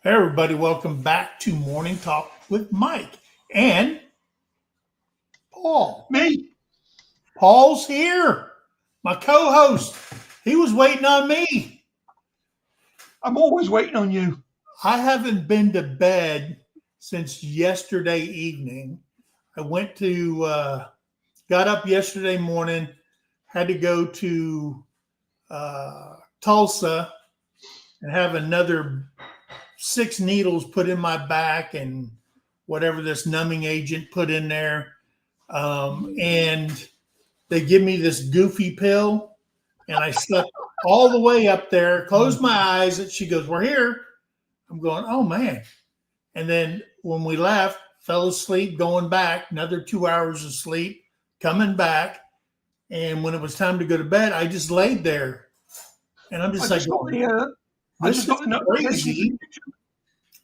Hey, everybody, welcome back to Morning Talk with Mike and Paul. Me? Paul's here, my co-host. He was waiting on me. I'm always waiting on you. I haven't been to bed since yesterday evening. I got up yesterday morning, had to go to Tulsa and have another 6 needles put in my back and whatever this numbing agent put in there. And they give me this goofy pill, and I slept all the way up there, closed my eyes, and she goes, "We're here." I'm going, "Oh, man." And then when we left, fell asleep, going back, another 2 hours of sleep, coming back. And when it was time to go to bed, I just laid there. And I'm just I just got the notification. Crazy.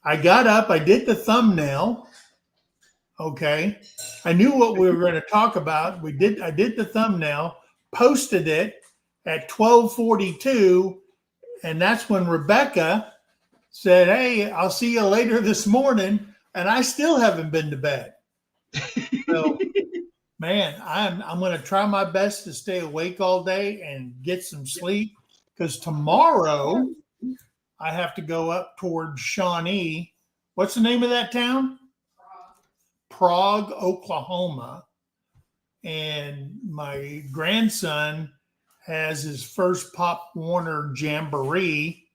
I got up, I did the thumbnail. Okay. I knew what we were going to talk about. I did the thumbnail, posted it at 12:42, and that's when Rebecca said, "Hey, I'll see you later this morning," and I still haven't been to bed. So, man, I'm going to try my best to stay awake all day and get some sleep, because tomorrow I have to go up towards Shawnee. What's the name of that town? Prague, Oklahoma. And my grandson has his first Pop Warner Jamboree.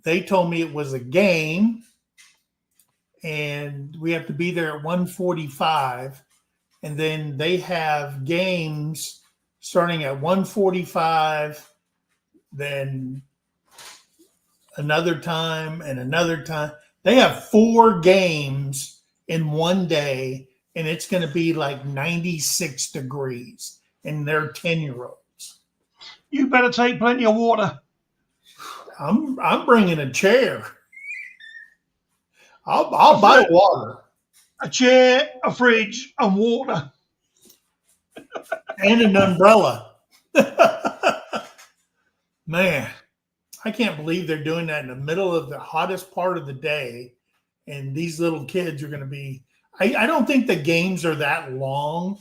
They told me it was a game, and we have to be there at 1:45. And then they have games starting at 1:45, then another time and another time. They have 4 games in one day, and it's going to be like 96 degrees, and they're 10-year-olds. You better take plenty of water. I'm bringing a chair. I'll buy water. A chair, a fridge, and water. And an umbrella. Man, I can't believe they're doing that in the middle of the hottest part of the day. And these little kids are going to be, I don't think the games are that long.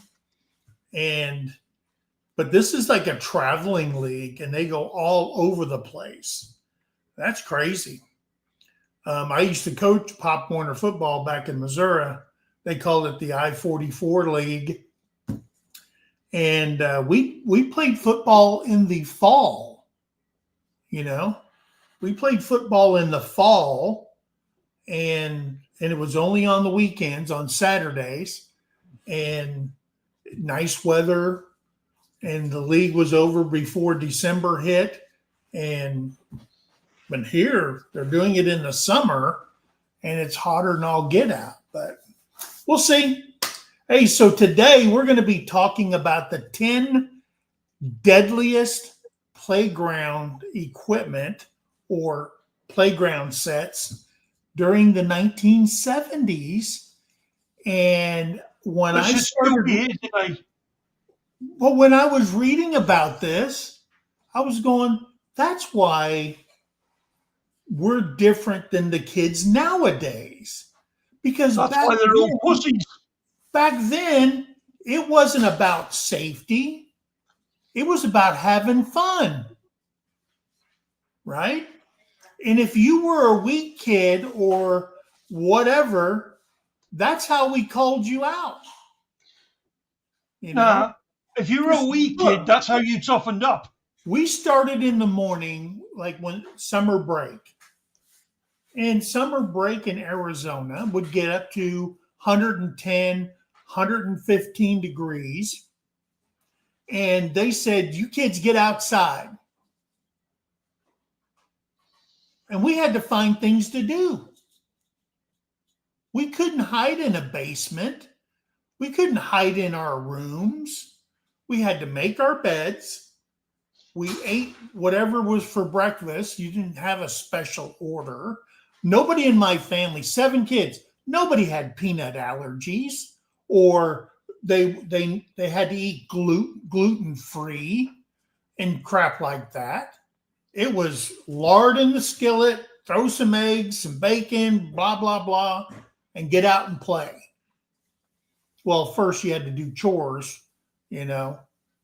But this is like a traveling league, and they go all over the place. That's crazy. I used to coach Pop Warner football back in Missouri. They called it the I-44 League. And we played football in the fall. You know, we played football in the fall, and it was only on the weekends, on Saturdays, and nice weather. And the league was over before December hit. But here they're doing it in the summer, and it's hotter than all get out. But we'll see. Hey, so today we're going to be talking about the 10 deadliest playground equipment or playground sets during the 1970s. And when I was reading about this, I was going, that's why we're different than the kids nowadays. Because that's why they're all pussies. Back then, it wasn't about safety. It was about having fun, right? And if you were a weak kid or whatever, that's how we called you out. You know? If you were a weak kid, that's how you toughened up. We started in the morning, like when summer break. And summer break in Arizona would get up to 110, 115 degrees. And they said, "You kids get outside." And we had to find things to do. We couldn't hide in a basement. We couldn't hide in our rooms. We had to make our beds. We ate whatever was for breakfast. You didn't have a special order. Nobody in my family, 7 kids, nobody had peanut allergies, or they had to eat gluten-free and crap like that. It was lard in the skillet, throw some eggs, some bacon, blah, blah, blah, and get out and play. Well, first you had to do chores, you know.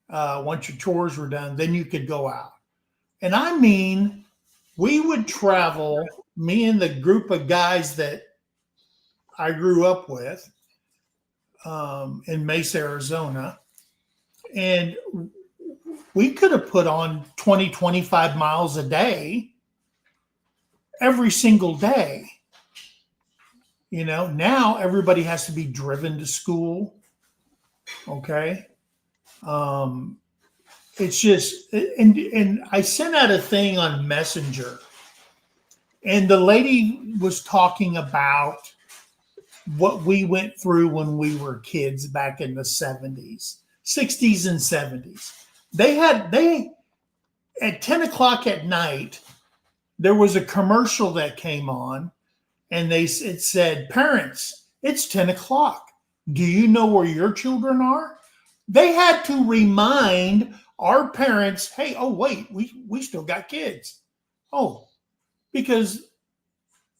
Once your chores were done, then you could go out. And I mean, we would travel, me and the group of guys that I grew up with in Mesa, Arizona, and we could have put on 20, 25 miles a day every single day. You know, now everybody has to be driven to school. Okay. It's just, and I sent out a thing on Messenger, and the lady was talking about what we went through when we were kids back in the 70s, 60s and 70s. They at 10 o'clock at night, there was a commercial that came on, and it said, "Parents, it's 10 o'clock. Do you know where your children are?" They had to remind our parents, "Hey, oh, wait, we still got kids." Oh, because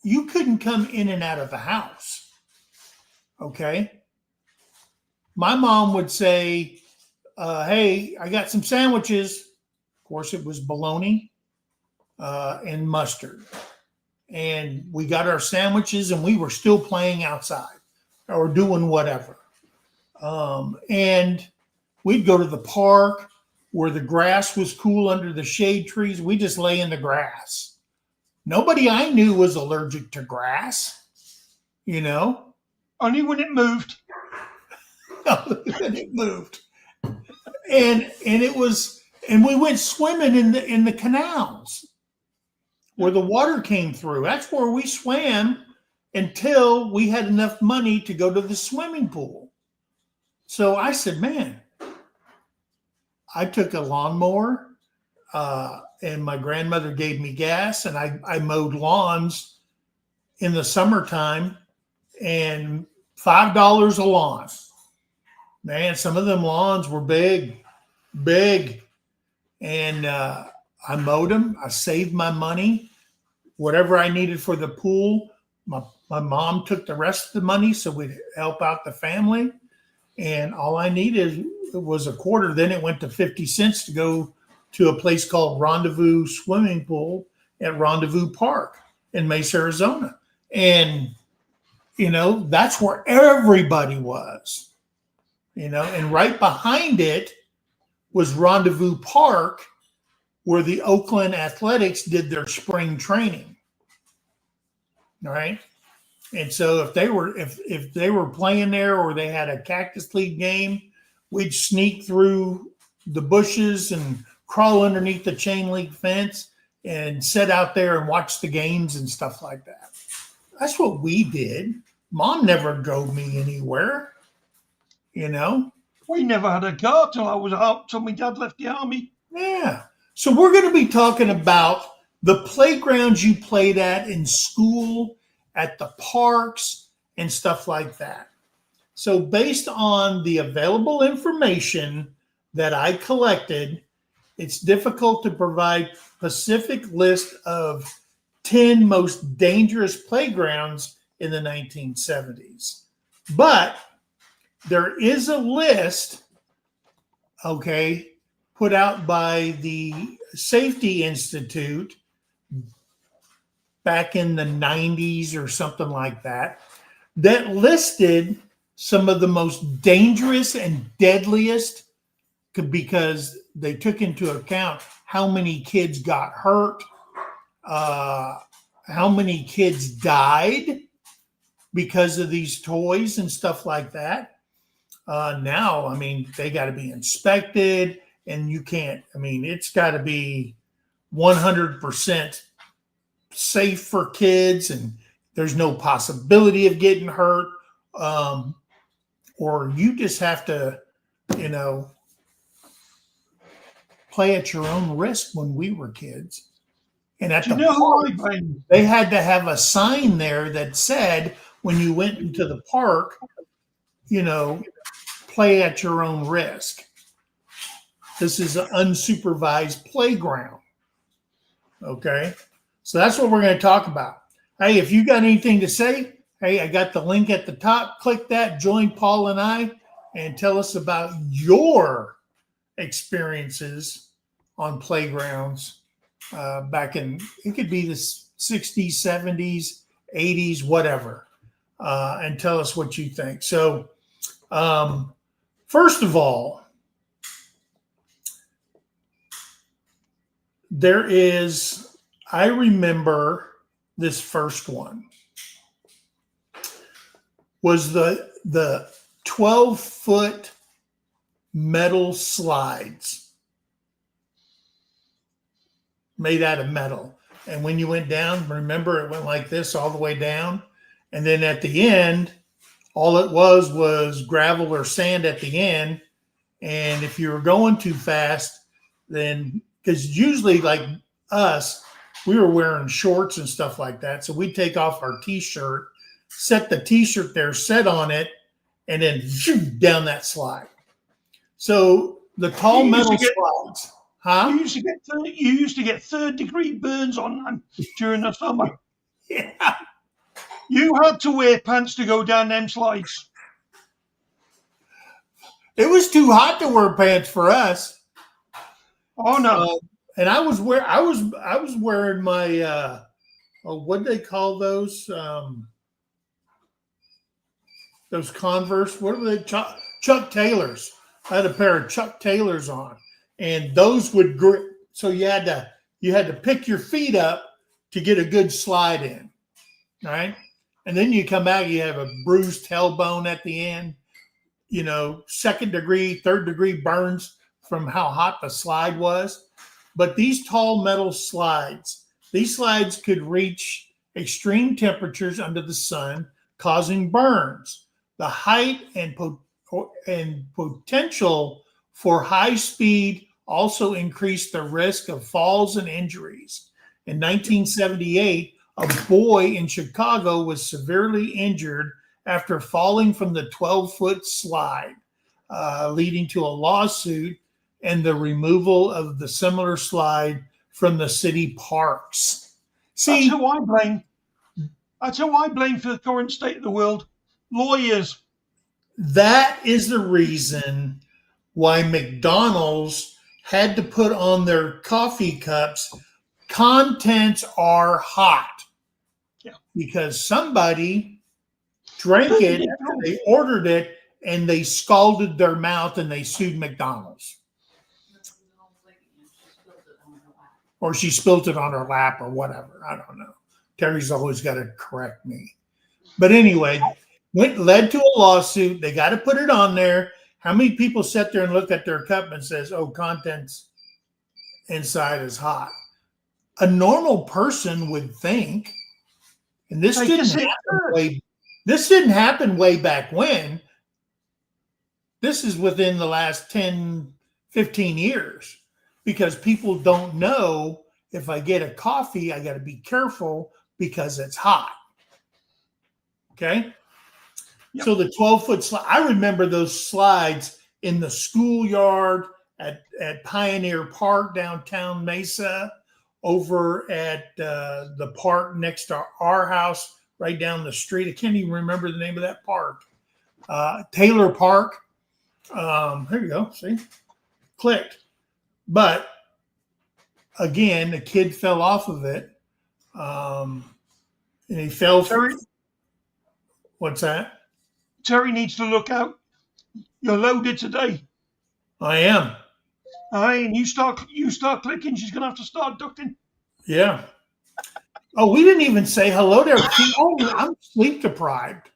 you couldn't come in and out of the house. Okay. My mom would say, "Hey, I got some sandwiches." Of course, it was bologna and mustard. And we got our sandwiches, and we were still playing outside or doing whatever. And we'd go to the park where the grass was cool under the shade trees. We just lay in the grass. Nobody I knew was allergic to grass, you know. Only when it moved. And it moved. And it was, and we went swimming in the canals where the water came through. That's where we swam until we had enough money to go to the swimming pool. So I said, man, I took a lawnmower, and my grandmother gave me gas, and I mowed lawns in the summertime, and $5 a lawn. Man, some of them lawns were big. And I mowed them. I saved my money. Whatever I needed for the pool, my mom took the rest of the money so we'd help out the family. And all I needed was a quarter. Then it went to 50 cents to go to a place called Rendezvous Swimming Pool at Rendezvous Park in Mesa, Arizona. And, you know, that's where everybody was, you know, and right behind it was Rendezvous Park, where the Oakland Athletics did their spring training. All right. And so if they were playing there, or they had a Cactus League game, we'd sneak through the bushes and crawl underneath the chain link fence and sit out there and watch the games and stuff like that. That's what we did. Mom never drove me anywhere, you know. We never had a car till my dad left the army. Yeah. So we're going to be talking about the playgrounds you played at in school, at the parks, and stuff like that. So based on the available information that I collected, it's difficult to provide a specific list of 10 most dangerous playgrounds in the 1970s. But there is a list, okay, put out by the Safety Institute back in the 90s or something like that, that listed some of the most dangerous and deadliest, because they took into account how many kids got hurt, how many kids died because of these toys and stuff like that. Now, I mean, they got to be inspected, and you can't, I mean, it's got to be 100% safe for kids, and there's no possibility of getting hurt. Or you just have to, you know, play at your own risk when we were kids. And at the park, they had to have a sign there that said, when you went into the park, you know, play at your own risk. This is an unsupervised playground. Okay. So that's what we're going to talk about. Hey, if you got anything to say, hey, I got the link at the top. Click that, join Paul and I, and tell us about your experiences on playgrounds back in, it could be the 60s, 70s, 80s, whatever, and tell us what you think. So, first of all, I remember this first one was the 12-foot metal slides made out of metal. And when you went down, remember it went like this all the way down. And then at the end, all it was gravel or sand at the end. And if you were going too fast, then, because usually like us, we were wearing shorts and stuff like that. So we'd take off our t-shirt, set the t-shirt there, set on it, and then down that slide. So the tall metal slides, huh? You used to get third-degree burns on them during the summer. Yeah. You had to wear pants to go down them slides. It was too hot to wear pants for us. Oh no! And I was wearing my what do they call those? Those Converse. What were they? Chuck Taylors. I had a pair of Chuck Taylors on, and those would grip. So you had to pick your feet up to get a good slide in, right? And then you come back, you have a bruised tailbone at the end. You know, second degree, third degree burns from how hot the slide was. But these tall metal slides, these slides could reach extreme temperatures under the sun, causing burns. The height and potential for high speed also increased the risk of falls and injuries. In 1978, a boy in Chicago was severely injured after falling from the 12-foot slide, leading to a lawsuit and the removal of the similar slide from the city parks. See, That's who I blame. That's who I blame for the current state of the world. Lawyers. That is the reason why McDonald's had to put on their coffee cups, contents are hot. Yeah. Because somebody drank it after they ordered it and they scalded their mouth and they sued McDonald's. Or she spilled it on her lap or whatever. I don't know. Terri's always got to correct me. But anyway, led to a lawsuit. They got to put it on there. How many people sit there and look at their cup and says, oh, contents inside is hot? A normal person would think, and this didn't happen way back when. This is within the last 10, 15 years. Because people don't know if I get a coffee, I got to be careful because it's hot. Okay? Yep. So the 12-foot slide, I remember those slides in the schoolyard at Pioneer Park, downtown Mesa, over at the park next to our house, right down the street. I can't even remember the name of that park. Taylor Park. There you go. See? Clicked. But again, the kid fell off of it. And he fell. What's that? Terry needs to look out. You're loaded today. I am. And you start clicking, she's gonna have to start ducking. Yeah. Oh, we didn't even say hello to everybody. Oh, I'm sleep deprived.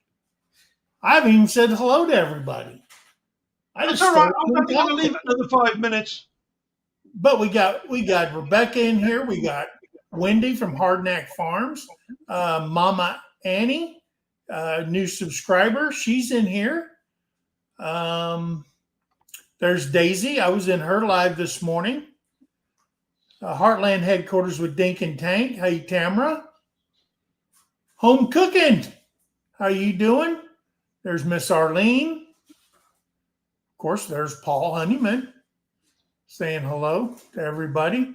I haven't even said hello to everybody. That's all right. I'm going to leave it another 5 minutes. But we got Rebecca in here. We got Wendy from Hardknack Farms. Mama Annie, new subscriber. She's in here. There's Daisy. I was in her live this morning. Heartland headquarters with Dink and Tank. Hey, Tamara. Home cooking. How you doing? There's Miss Arlene. Of course, there's Paul Honeyman saying hello to everybody.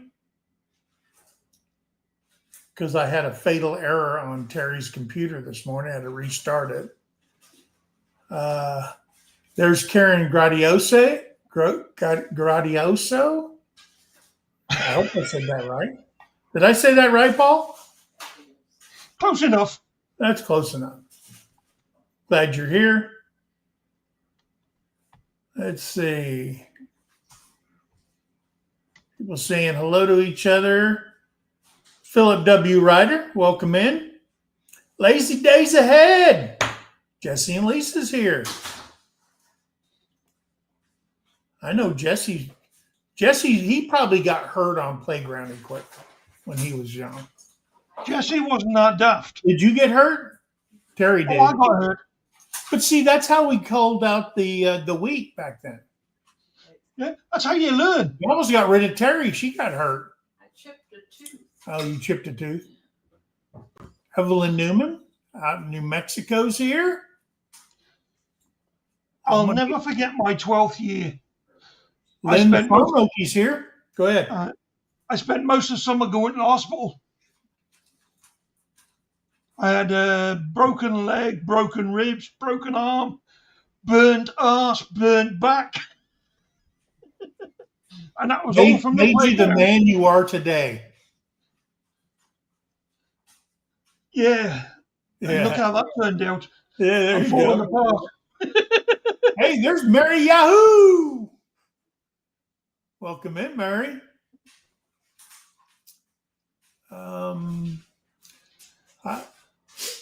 because I had a fatal error on Terry's computer this morning. I had to restart it. There's Karen Gradioso. Gradioso. I hope I said that right. Did I say that right, Paul? Close enough. That's close enough. Glad you're here. Let's see. People saying hello to each other. Philip W. Ryder, welcome in. Lazy days ahead. Jesse and Lisa's here. I know Jesse, he probably got hurt on playground equipment when he was young. Jesse wasn't that daft. Did you get hurt? Terry did. Oh, I got hurt. But see, that's how we called out the wheat back then. Yeah, that's how you learn. You almost got rid of Terry. She got hurt. I chipped a tooth. Oh, you chipped a tooth. Evelyn Newman out in New Mexico's here. I'll never forget my 12th year. Lynn Farmokey's here. Go ahead. I spent most of the summer going to the hospital. I had a broken leg, broken ribs, broken arm, burnt arse, burnt back. And that was all from the made you the man you are today. Yeah. And look how that turned out. Yeah, there I'm you falling go. apart. Hey, there's Mary Yahoo. Welcome in, Mary.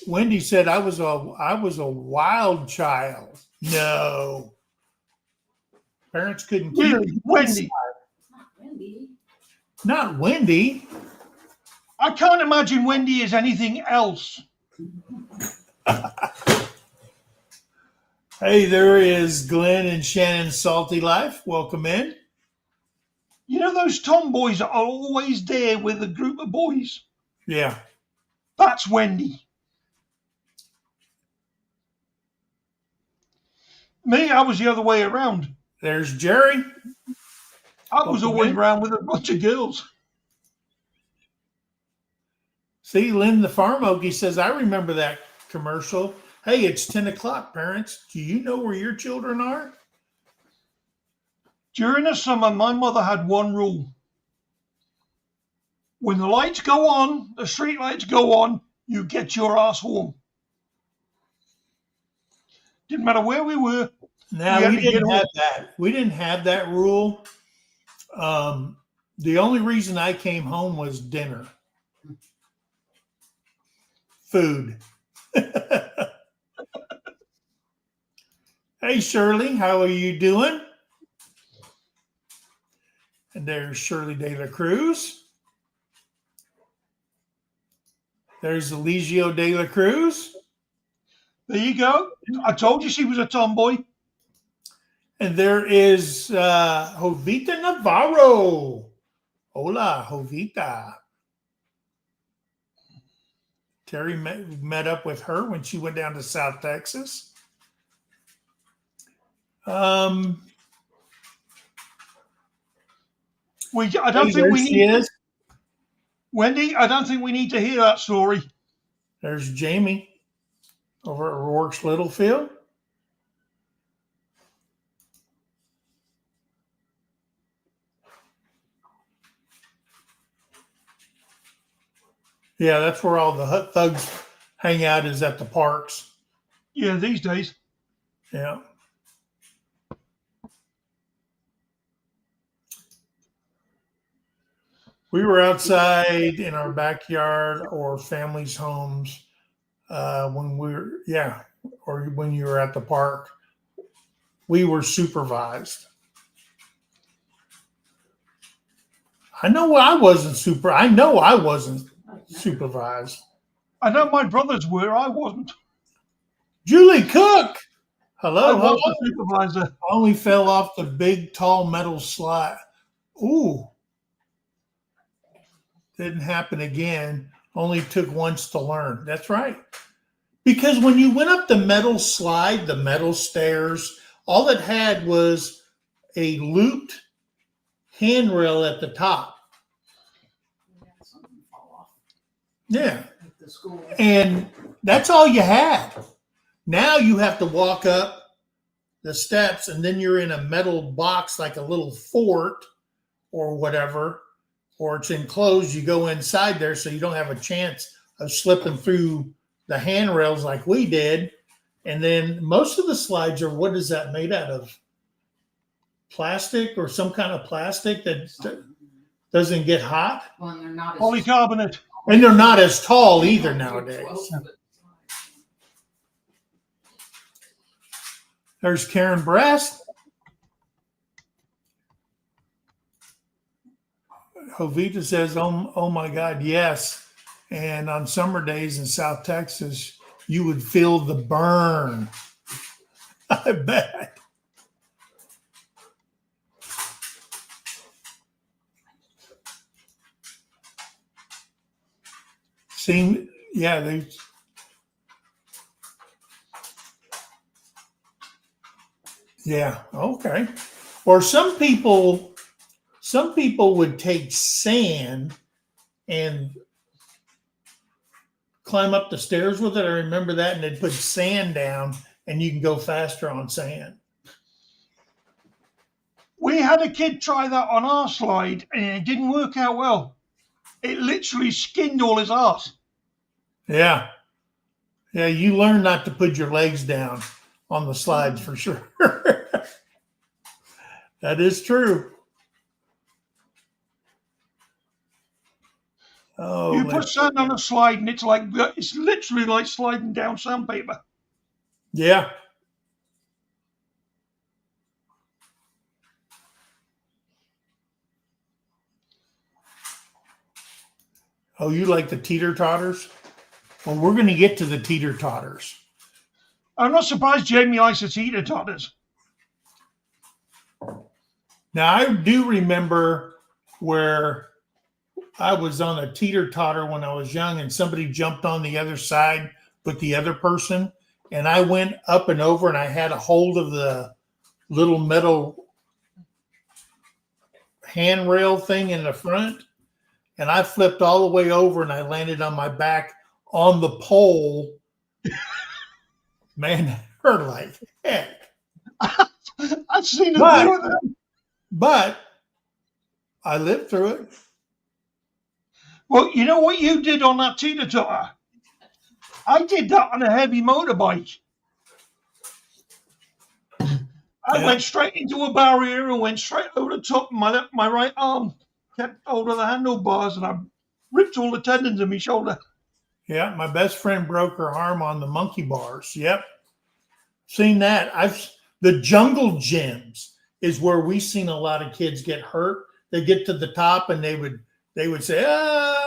Wendy said I was a wild child. No. Parents couldn't keep Really, Wendy. Not Wendy. Not Wendy. I can't imagine Wendy is anything else. Hey, there is Glenn and Shannon Salty Life. Welcome in. You know those tomboys that are always there with a group of boys? Yeah. That's Wendy. Me, I was the other way around. There's Jerry. I was always around with a bunch of girls. See, Lynn the Farm Okie says, I remember that commercial. Hey, it's 10 o'clock, parents. Do you know where your children are? During the summer, my mother had one rule. When the lights go on, the street lights go on, you get your ass home. Didn't matter where we were. No, we didn't have that. We didn't have that rule. The only reason I came home was dinner. Food. Hey, Shirley, how are you doing? And there's Shirley De La Cruz. There's Eligio De La Cruz. There you go. I told you she was a tomboy. And there is Jovita Navarro. Hola, Jovita. Terry met up with her when she went down to South Texas. I don't think we need. Wendy, I don't think we need to hear that story. There's Jamie over at Rourke's Littlefield. Yeah, that's where all the hut thugs hang out, is at the parks. Yeah, these days. Yeah. We were outside in our backyard or families' homes when we were, or when you were at the park. We were supervised. I know I wasn't supervised. I know my brothers were. I wasn't. Julie Cook. Hello. I was the supervisor. I only fell off the big, tall metal slide. Ooh. Didn't happen again. Only took once to learn. That's right. Because when you went up the metal slide, the metal stairs, all it had was a looped handrail at the top. Yeah. at the school. And that's all you had. Now you have to walk up the steps and then you're in a metal box like a little fort or whatever, or it's enclosed. You go inside there so you don't have a chance of slipping through the handrails like we did. And then most of the slides are, what is that made out of? Plastic or some kind of plastic that doesn't get hot. Well, and they're not as Polycarbonate. And they're not as tall either they don't do nowadays. 12-foot slides. There's Karen Breast. Jovita says, oh my God, yes. And on summer days in South Texas, you would feel the burn. I bet. Seem, yeah, they. Yeah, okay. Or some people would take sand and climb up the stairs with it. I remember that, and they'd put sand down, and you can go faster on sand. We had a kid try that on our slide, and it didn't work out well. It literally skinned all his ass. Yeah. Yeah, you learn not to put your legs down on the slides for sure. That is true. Oh, You put sand on a slide, and it's literally like sliding down sandpaper. yeah. Oh, you like the teeter-totters? Well, we're going to get to the teeter-totters. I'm not surprised Jamie likes the teeter-totters. Now, I do remember where I was on a teeter-totter when I was young and somebody jumped on the other side with the other person, and I went up and over and I had a hold of the little metal handrail thing in the front, and I flipped all the way over and I landed on my back on the pole. Man, that hurt like heck. I've seen a few of them. But I lived through it. Well, you know what you did on that teeter-totter? I did that on a heavy motorbike. I went straight into a barrier and went straight over the top. My right arm kept hold of the handlebars, and I ripped all the tendons in my shoulder. Yeah, my best friend broke her arm on the monkey bars. Yep. Seen that. The jungle gyms is where we've seen a lot of kids get hurt. They get to the top and they would say,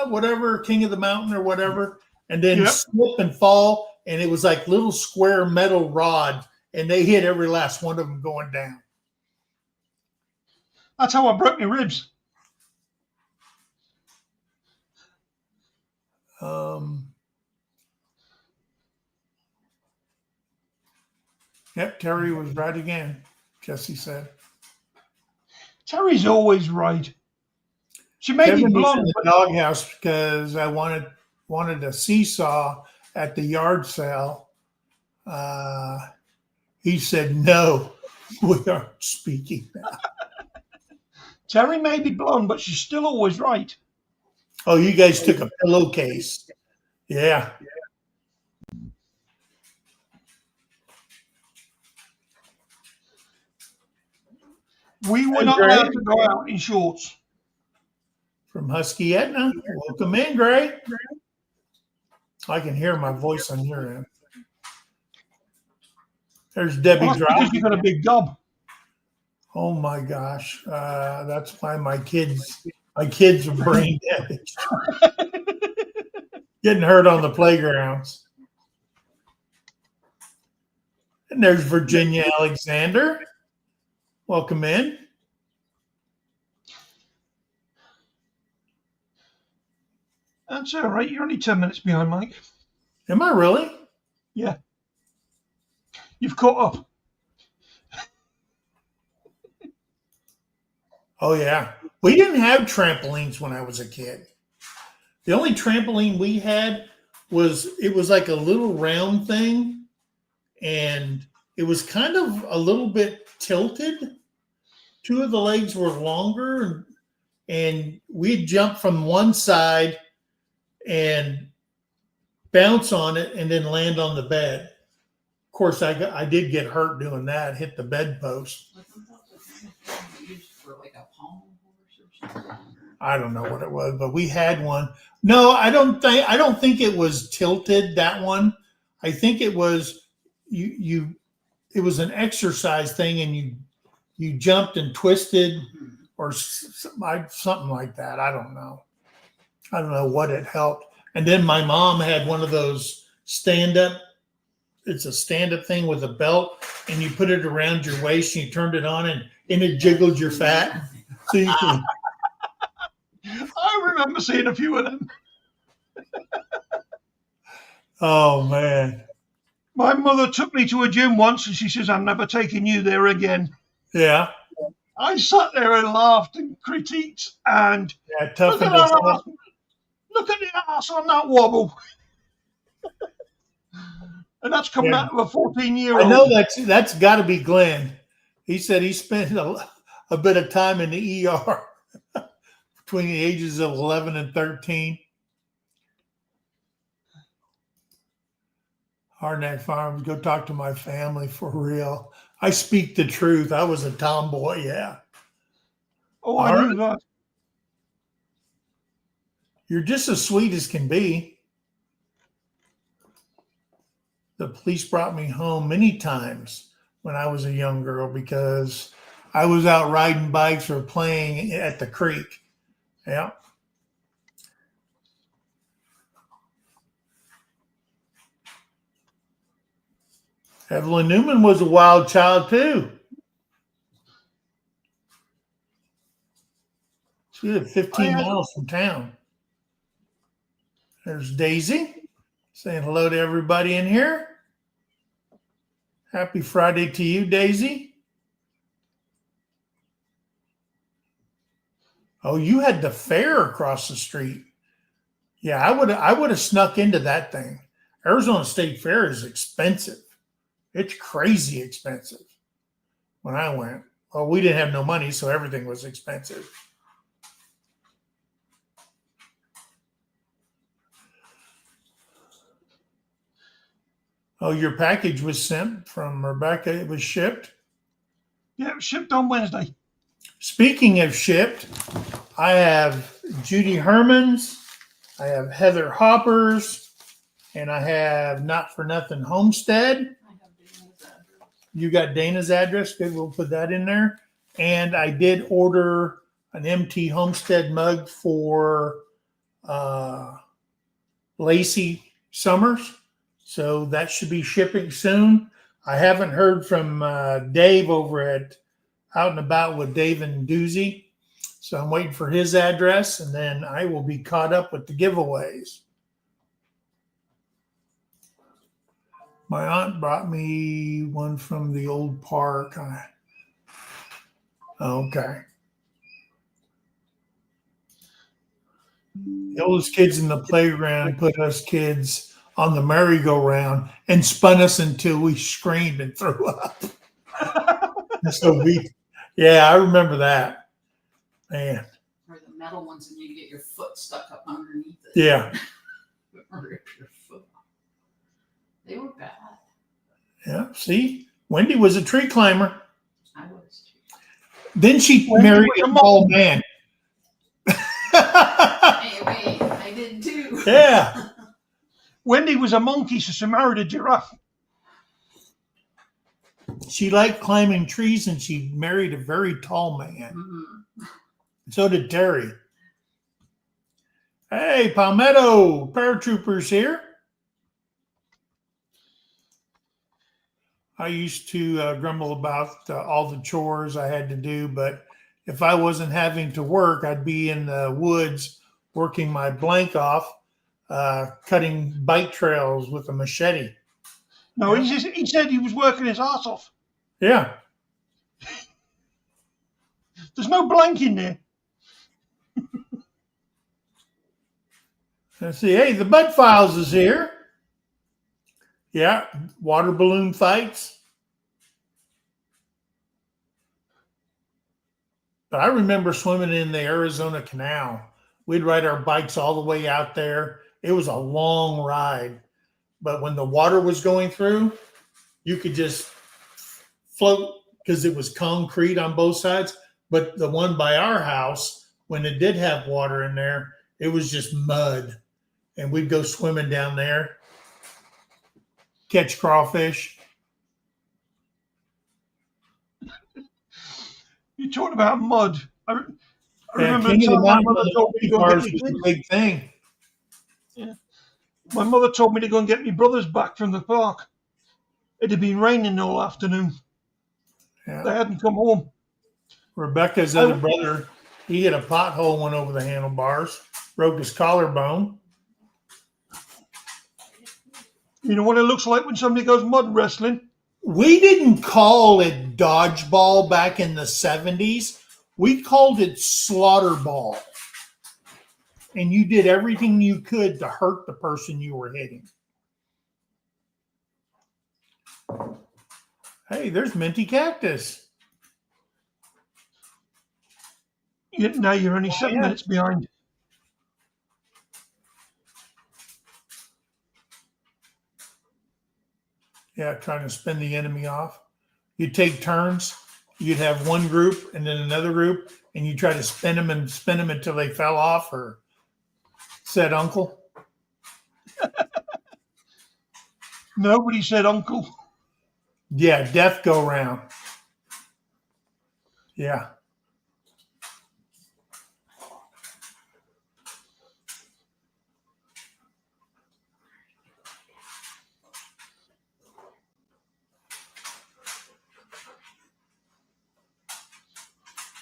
whatever, king of the mountain or whatever, and then slip and fall. And it was like little square metal rods, and they hit every last one of them going down. That's how I broke my ribs. Yep, Terry was right again, Jesse said. Terry's always right. She may be Kevin was in blonde, the but doghouse because I wanted a seesaw at the yard sale. He said, no, we aren't speaking now. Terry may be blonde, but she's still always right. Oh, you guys took a pillowcase. Yeah. We were not allowed to go out in shorts. From Husky Etna. Welcome in, Gray. I can hear my voice on your end. There's Debbie Well, that's Drop. because you got a big gob. Oh my gosh. That's why my kids are brain damaged. Getting hurt on the playgrounds. And there's Virginia Alexander. Welcome in. That's all right. You're only 10 minutes behind, Mike. Am I really? Yeah. You've caught up. Oh, yeah. We didn't have trampolines when I was a kid. The only trampoline we had was like a little round thing, and it was kind of a little bit tilted. Two of the legs were longer, and we'd jump from one side and bounce on it and then land on the bed. Of course, I did get hurt doing that, hit the bedpost. Used for like a palm horse or something. I don't know what it was, but we had one. No, I don't think it was tilted, that one. I think it was it was an exercise thing, and you jumped and twisted or something like that. I don't know what it helped. And then my mom had one of those stand-up. It's a stand-up thing with a belt, and you put it around your waist, and you turned it on, and it jiggled your fat. So you can. I remember seeing a few of them. Oh man. My mother took me to a gym once, and she says, "I'm never taking you there again." Yeah. I sat there and laughed and critiqued, and Yeah, toughened us up. look at the ass on that wobble. And that's coming out of a 14-year-old. I know that's got to be Glenn. He said he spent a bit of time in the ER between the ages of 11 and 13. Hardneck Farms, go talk to my family for real. I speak the truth. I was a tomboy, yeah. Oh, I knew that. You're just as sweet as can be. The police brought me home many times when I was a young girl because I was out riding bikes or playing at the creek. Yeah. Evelyn Newman was a wild child too. She lived 15 miles from town. There's Daisy saying hello to everybody in here. Happy Friday to you, Daisy. Oh, you had the fair across the street. Yeah, I would have snuck into that thing. Arizona State Fair is expensive. It's crazy expensive. When I went, well, we didn't have no money, so everything was expensive. Oh, your package was sent from Rebecca. It was shipped? Yeah, it was shipped on Wednesday. Speaking of shipped, I have Judy Herman's, I have Heather Hopper's, and I have Not For Nothing Homestead. I have Dana's address. You got Dana's address? Good, we'll put that in there. And I did order an MT Homestead mug for Lacey Summers. So that should be shipping soon. I haven't heard from Dave over at Out and About with Dave and Doozy. So I'm waiting for his address, and then I will be caught up with the giveaways. My aunt brought me one from the old park. Okay. The oldest kids in the playground put us kids on the merry-go-round and spun us until we screamed and threw up. So I remember that. Man. Or the metal ones, and you get your foot stuck up underneath it. Yeah. Or rip your foot off. They were bad. Yeah. See, Wendy was a tree climber. I was too. Then she married a tall man. Hey, wait, I did too. Yeah. Wendy was a monkey, so she married a giraffe. She liked climbing trees, and she married a very tall man. Mm-hmm. So did Terry. Hey, Palmetto paratroopers here. I used to grumble about all the chores I had to do, but if I wasn't having to work, I'd be in the woods working my blank off, cutting bike trails with a machete. No, he said he was working his ass off. Yeah. There's no blank in there. Let's see. Hey, the Bud Files is here. Yeah, water balloon fights. But I remember swimming in the Arizona Canal. We'd ride our bikes all the way out there. It was a long ride. But when the water was going through, you could just float because it was concrete on both sides. But the one by our house, when it did have water in there, it was just mud. And we'd go swimming down there, catch crawfish. You talked about mud. I Yeah, remember the King of the time my Mountain mother on the told me to go and bars get was me. a big thing. Yeah. My mother told me to go and get my brothers back from the park. It had been raining all afternoon. Yeah. They hadn't come home. Rebecca's other brother, he hit a pothole, went over the handlebars, broke his collarbone. You know what it looks like when somebody goes mud wrestling? We didn't call it dodgeball back in the 70s. We called it slaughter ball. And you did everything you could to hurt the person you were hitting. Hey, there's Minty Cactus. Now you're only 7 minutes behind. Yeah, trying to spin the enemy off. You'd take turns. You'd have one group and then another group, and you try to spin them until they fell off or said uncle. Nobody said uncle. Yeah, death go round. Yeah.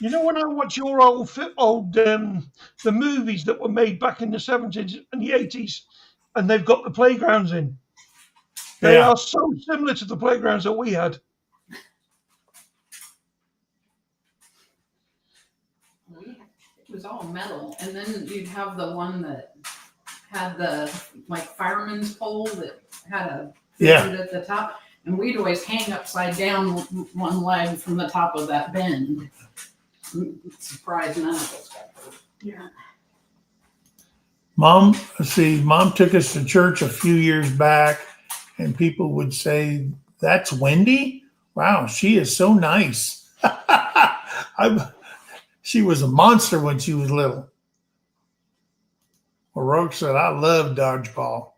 You know, when I watch your old the movies that were made back in the 70s and the 80s, and they've got the playgrounds in, they Yeah. are so similar to the playgrounds that we had. It was all metal, and then you'd have the one that had the like fireman's pole that had a bend at the top, and we'd always hang upside down one leg from the top of that bend. I'm surprised none of us got hurt. Yeah. Mom took us to church a few years back, and people would say, "That's Wendy? Wow, she is so nice." She was a monster when she was little. O'Rourke said, "I love dodgeball."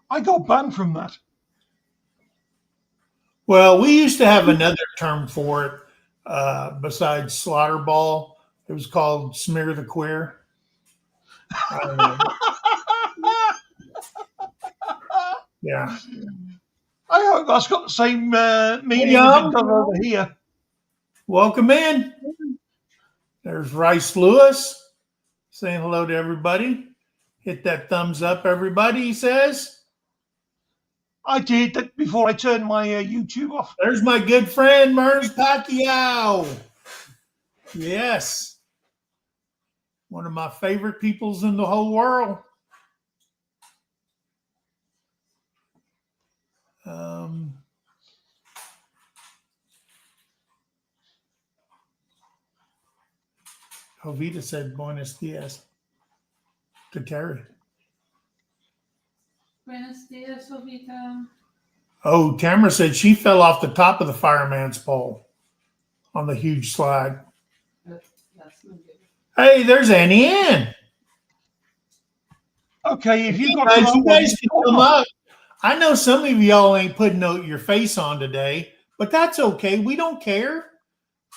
I got banned from that. Well, we used to have another term for it besides slaughter ball. It was called smear the queer. I don't know. Yeah. I hope that's got the same meaning Hey, as it does over here. Welcome in. There's Rice Lewis saying hello to everybody. Hit that thumbs up, everybody, he says. I did that before I turned my YouTube off. There's my good friend, Mers Pacquiao. Yes. One of my favorite peoples in the whole world. Jovita said Buenos Dias to Terry. Buenos dias, Jovita. Oh, Tamara said she fell off the top of the fireman's pole on the huge slide. That's no good. Hey, there's Annie Ann. Okay, if you got Guys, you guys can come up. I know some of y'all ain't putting your face on today, but that's okay. We don't care.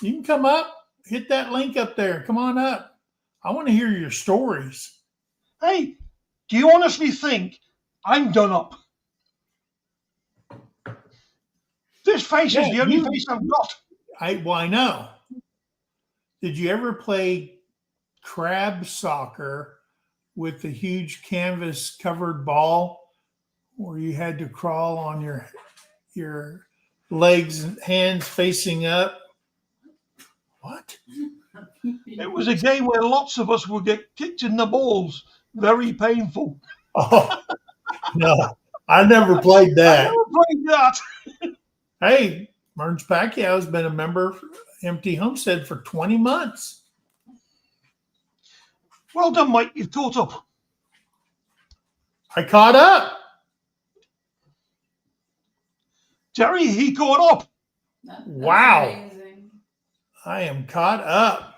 You can come up, hit that link up there. Come on up. I want to hear your stories. Hey, do you honestly think I'm done up? This face is the only face I've got. I know. Did you ever play crab soccer with the huge canvas covered ball where you had to crawl on your legs and hands facing up? What? It was a game where lots of us would get kicked in the balls. Very painful. Oh, no, I never played I that. never played that. Hey, Merge Pacquiao's been a member of Empty Homestead for 20 months. Well done, Mike. You've caught up. I caught up. Terry, he caught up. That's Wow. amazing. I am caught up.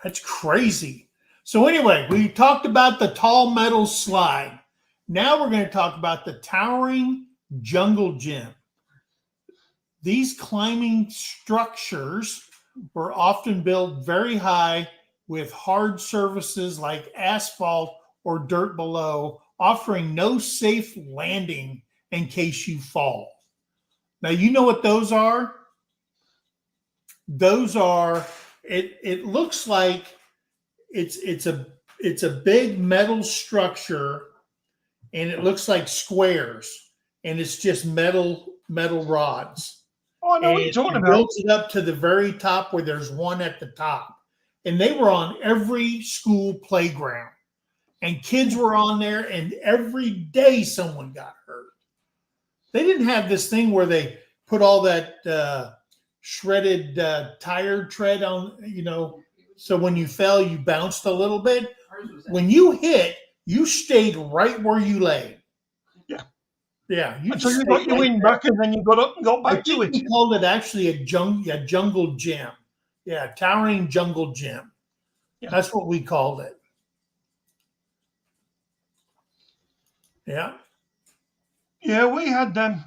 That's crazy. So anyway, we talked about the tall metal slide. Now we're going to talk about the towering jungle gym. These climbing structures were often built very high with hard surfaces like asphalt or dirt below, offering no safe landing in case you fall. Now, you know what those are? Those are, it looks like it's a big metal structure, and it looks like squares, and it's just metal rods. Oh, I know what you're talking about. Builds it up to the very top where there's one at the top. And they were on every school playground. And kids were on there, and every day someone got hurt. They didn't have this thing where they put all that shredded tire tread on, so when you fell, you bounced a little bit. When you hit, you stayed right where you lay. Yeah. Yeah. So you got your wind back, and then you got up and got back to it. We called it actually a jungle gym. Yeah, towering jungle gym. Yeah. That's what we called it. Yeah. Yeah, we had them.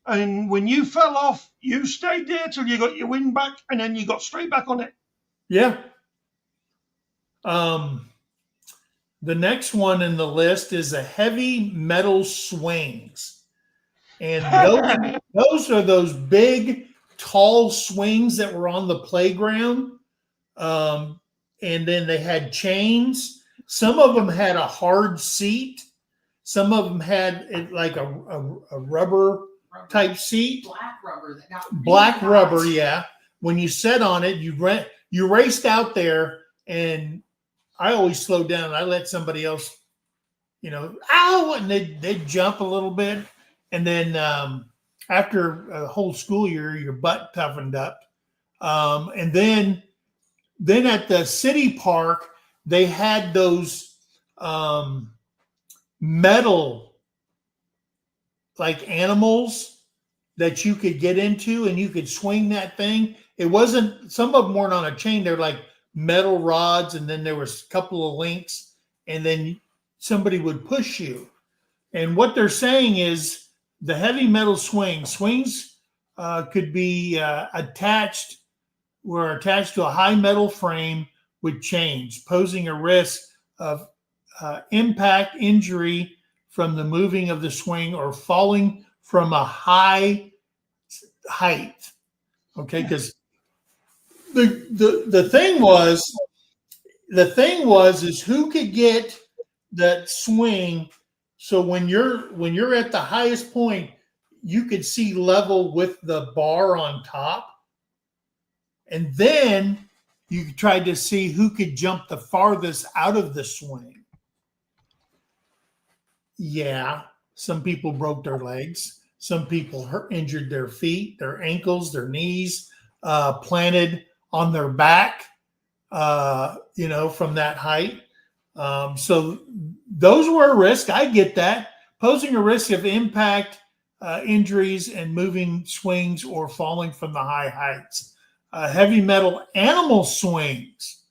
And when you fell off, you stayed there till you got your wind back, and then you got straight back on it. Yeah. The next one in the list is the heavy metal swings. And those are those big, tall swings that were on the playground. And then they had chains. Some of them had a hard seat. Some of them had it like a rubber type seat. Black rubber that got Black really rubber, hot. yeah. When you sat on it, you raced out there, and I always slowed down. I let somebody else, ow, and they'd jump a little bit. And then after a whole school year, your butt toughened up. And then at the city park, they had those metal like animals that you could get into, and you could swing that thing. It wasn't, some of them weren't on a chain. They're like metal rods, and then there was a couple of links, and then somebody would push you. And what they're saying is the heavy metal swings could be attached to a high metal frame with chains, posing a risk of impact, injury from the moving of the swing, or falling from a high height. Okay, because the thing was is who could get that swing, so when you're at the highest point, you could see level with the bar on top, and then you tried to see who could jump the farthest out of the swing. Yeah, some people broke their legs. Some people injured their feet, their ankles, their knees, planted on their back, from that height. So those were a risk. I get that. Posing a risk of impact, injuries, and moving swings or falling from the high heights. Heavy metal animal swings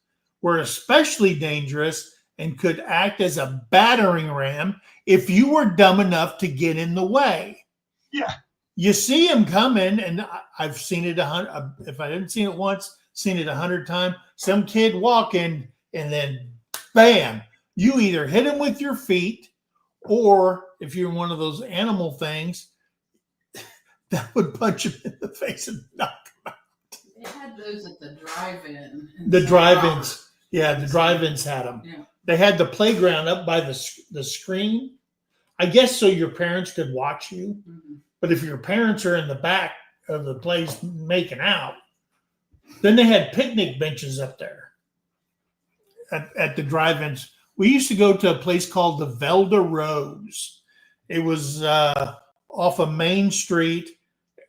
were especially dangerous and could act as a battering ram if you were dumb enough to get in the way. Yeah. You see them coming, and I've seen it if I didn't see it once, seen it 100 times. Some kid walking, and then bam, you either hit him with your feet, or if you're one of those animal things, that would punch him in the face and knock him out. They had those at the drive-in. The drive-ins. Yeah, the drive-ins had them. Yeah. They had the playground up by the screen, I guess, so your parents could watch you. Mm-hmm. But if your parents are in the back of the place making out, Then they had picnic benches up there at the drive-ins. We used to go to a place called the Velda Rose. It was off of Main Street,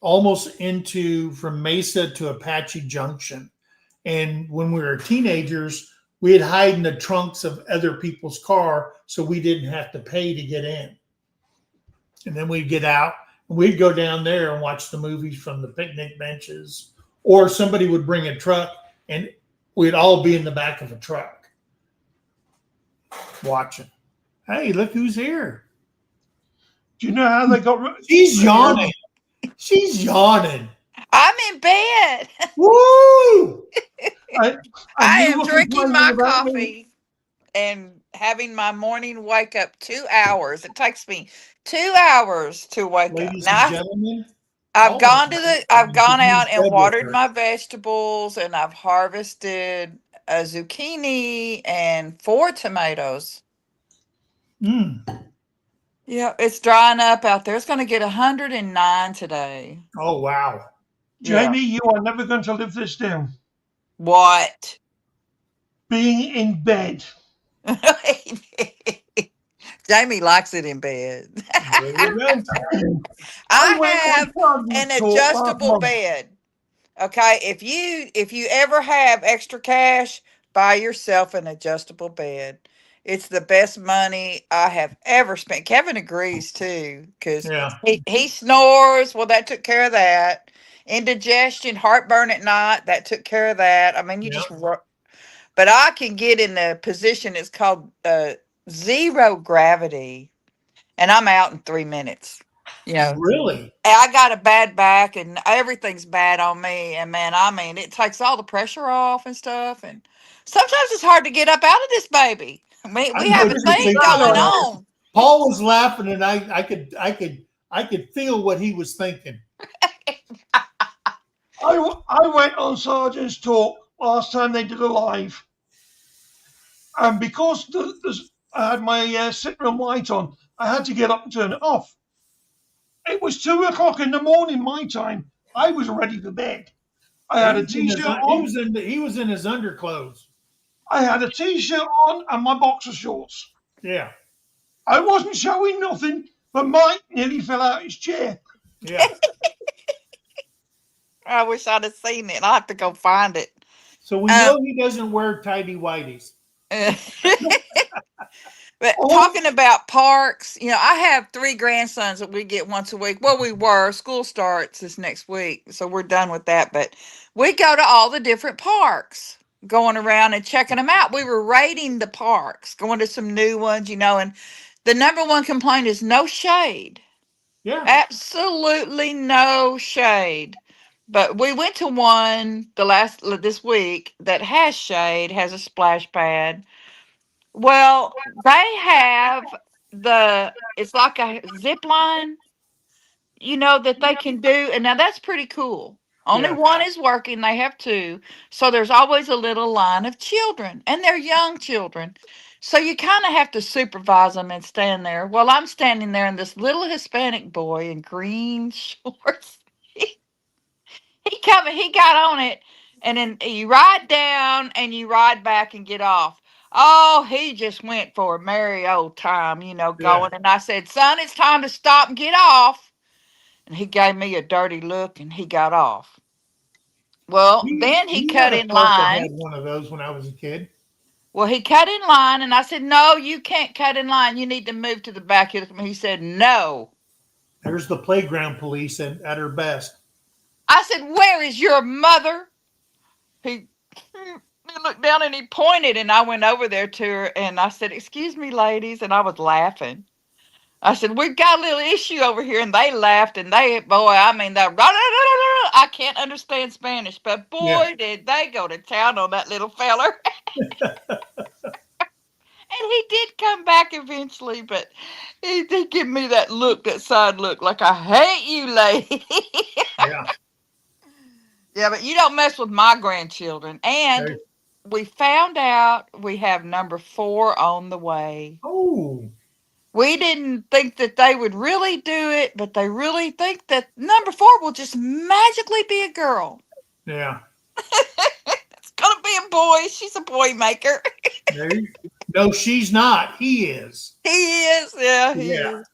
almost into from Mesa to Apache Junction. And when we were teenagers, we'd hide in the trunks of other people's car so we didn't have to pay to get in. And then we'd get out and we'd go down there and watch the movies from the picnic benches. Or somebody would bring a truck and we'd all be in the back of a truck watching. Hey, look who's here. Do you know how they got? She's yawning. She's yawning. I'm in bed. Woo! I am drinking my coffee and having my morning wake up 2 hours. It takes me 2 hours to wake Ladies up. Now, and gentlemen, I've gone out and bed watered with her. my vegetables, and I've harvested a zucchini and 4 tomatoes. Yeah, it's drying up out there. It's going to get 109 today. Oh, wow. Jamie, you are never going to live this down. What? Being in bed. Jamie likes it in bed. There you go. I have an adjustable bed. Okay, if you ever have extra cash, buy yourself an adjustable bed. It's the best money I have ever spent. Kevin agrees too, because Yeah. he snores. Well, that took care of that. Indigestion, heartburn at night, that took care of that. I mean, but I can get in a position. It's called zero gravity, and I'm out in 3 minutes. You know, Really? I got a bad back and everything's bad on me. And man, I mean, it takes all the pressure off and stuff. And sometimes it's hard to get up out of this baby. We have a thing going on. Paul was laughing, and I could feel what he was thinking. I went on Sergeant's Talk last time they did a live, and because I had my sitting room light on, I had to get up and turn it off. It was 2 o'clock in the morning my time. I was ready for bed. I had a t-shirt on. He was in his underclothes. I had a t-shirt on and my boxer shorts. Yeah. I wasn't showing nothing, but Mike nearly fell out his chair. Yeah. I wish I'd have seen it. I'll have to go find it. So we know he doesn't wear tidy whities. But talking about parks, you know, I have 3 grandsons that we get once a week. Well, we were. School starts this next week, so we're done with that. But we go to all the different parks, going around and checking them out. We were rating the parks, going to some new ones, you know, and the number one complaint is no shade. Yeah. Absolutely no shade. But we went to one this week that has shade, has a splash pad. Well, they have it's like a zip line, you know, that they can do. And now that's pretty cool. Only one is working. They have 2. So there's always a little line of children, and they're young children. So you kind of have to supervise them and stand there. Well, I'm standing there, and this little Hispanic boy in green shorts, he got on it, and then you ride down and you ride back and get off. Oh, he just went for a merry old time, you know, going. And I said, son, it's time to stop and get off. And he gave me a dirty look and he got off. Well, then he cut in line. I had one of those when I was a kid. Well, he cut in line, and I said, no, you can't cut in line. You need to move to the back. He said, no. There's the playground police at her best. I said, where is your mother? He looked down and he pointed, and I went over there to her and I said, excuse me, ladies. And I was laughing. I said, we've got a little issue over here. And they laughed, and I can't understand Spanish, but boy, did they go to town on that little feller. And he did come back eventually, but he did give me that look, that side look, like I hate you, lady. Yeah. Yeah, but you don't mess with my grandchildren. And we found out we have number 4 on the way. Oh. We didn't think that they would really do it, but they really think that number 4 will just magically be a girl. Yeah. It's gonna be a boy. She's a boy maker. No, she's not. He is. He is. Yeah, he Yeah. is.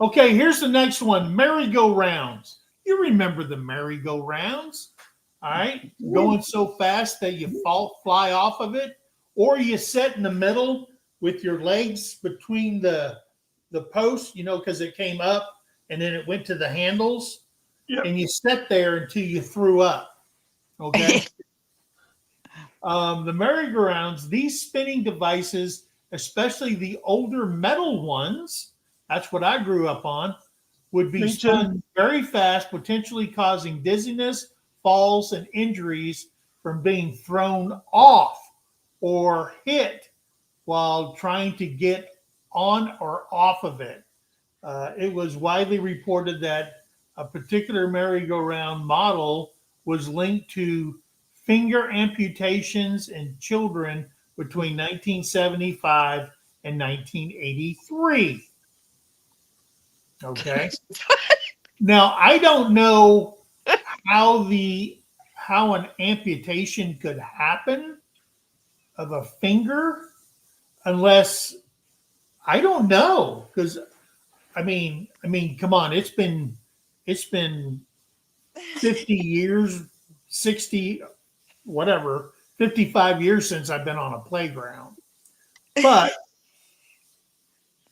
Okay, here's the next one. Merry-go-rounds. You remember the merry-go-rounds, all right? Going so fast that you fly off of it, or you sit in the middle with your legs between the posts, because it came up and then it went to the handles, and you sat there until you threw up. Okay. The merry-go-rounds, these spinning devices, especially the older metal ones, that's what I grew up on, would be spun very fast, potentially causing dizziness, falls, and injuries from being thrown off or hit while trying to get on or off of it. It was widely reported that a particular merry-go-round model was linked to finger amputations in children between 1975 and 1983. Okay. Now, I don't know how an amputation could happen of a finger unless I don't know, because I mean, come on, it's been 50 years, 60, whatever, 55 years since I've been on a playground. But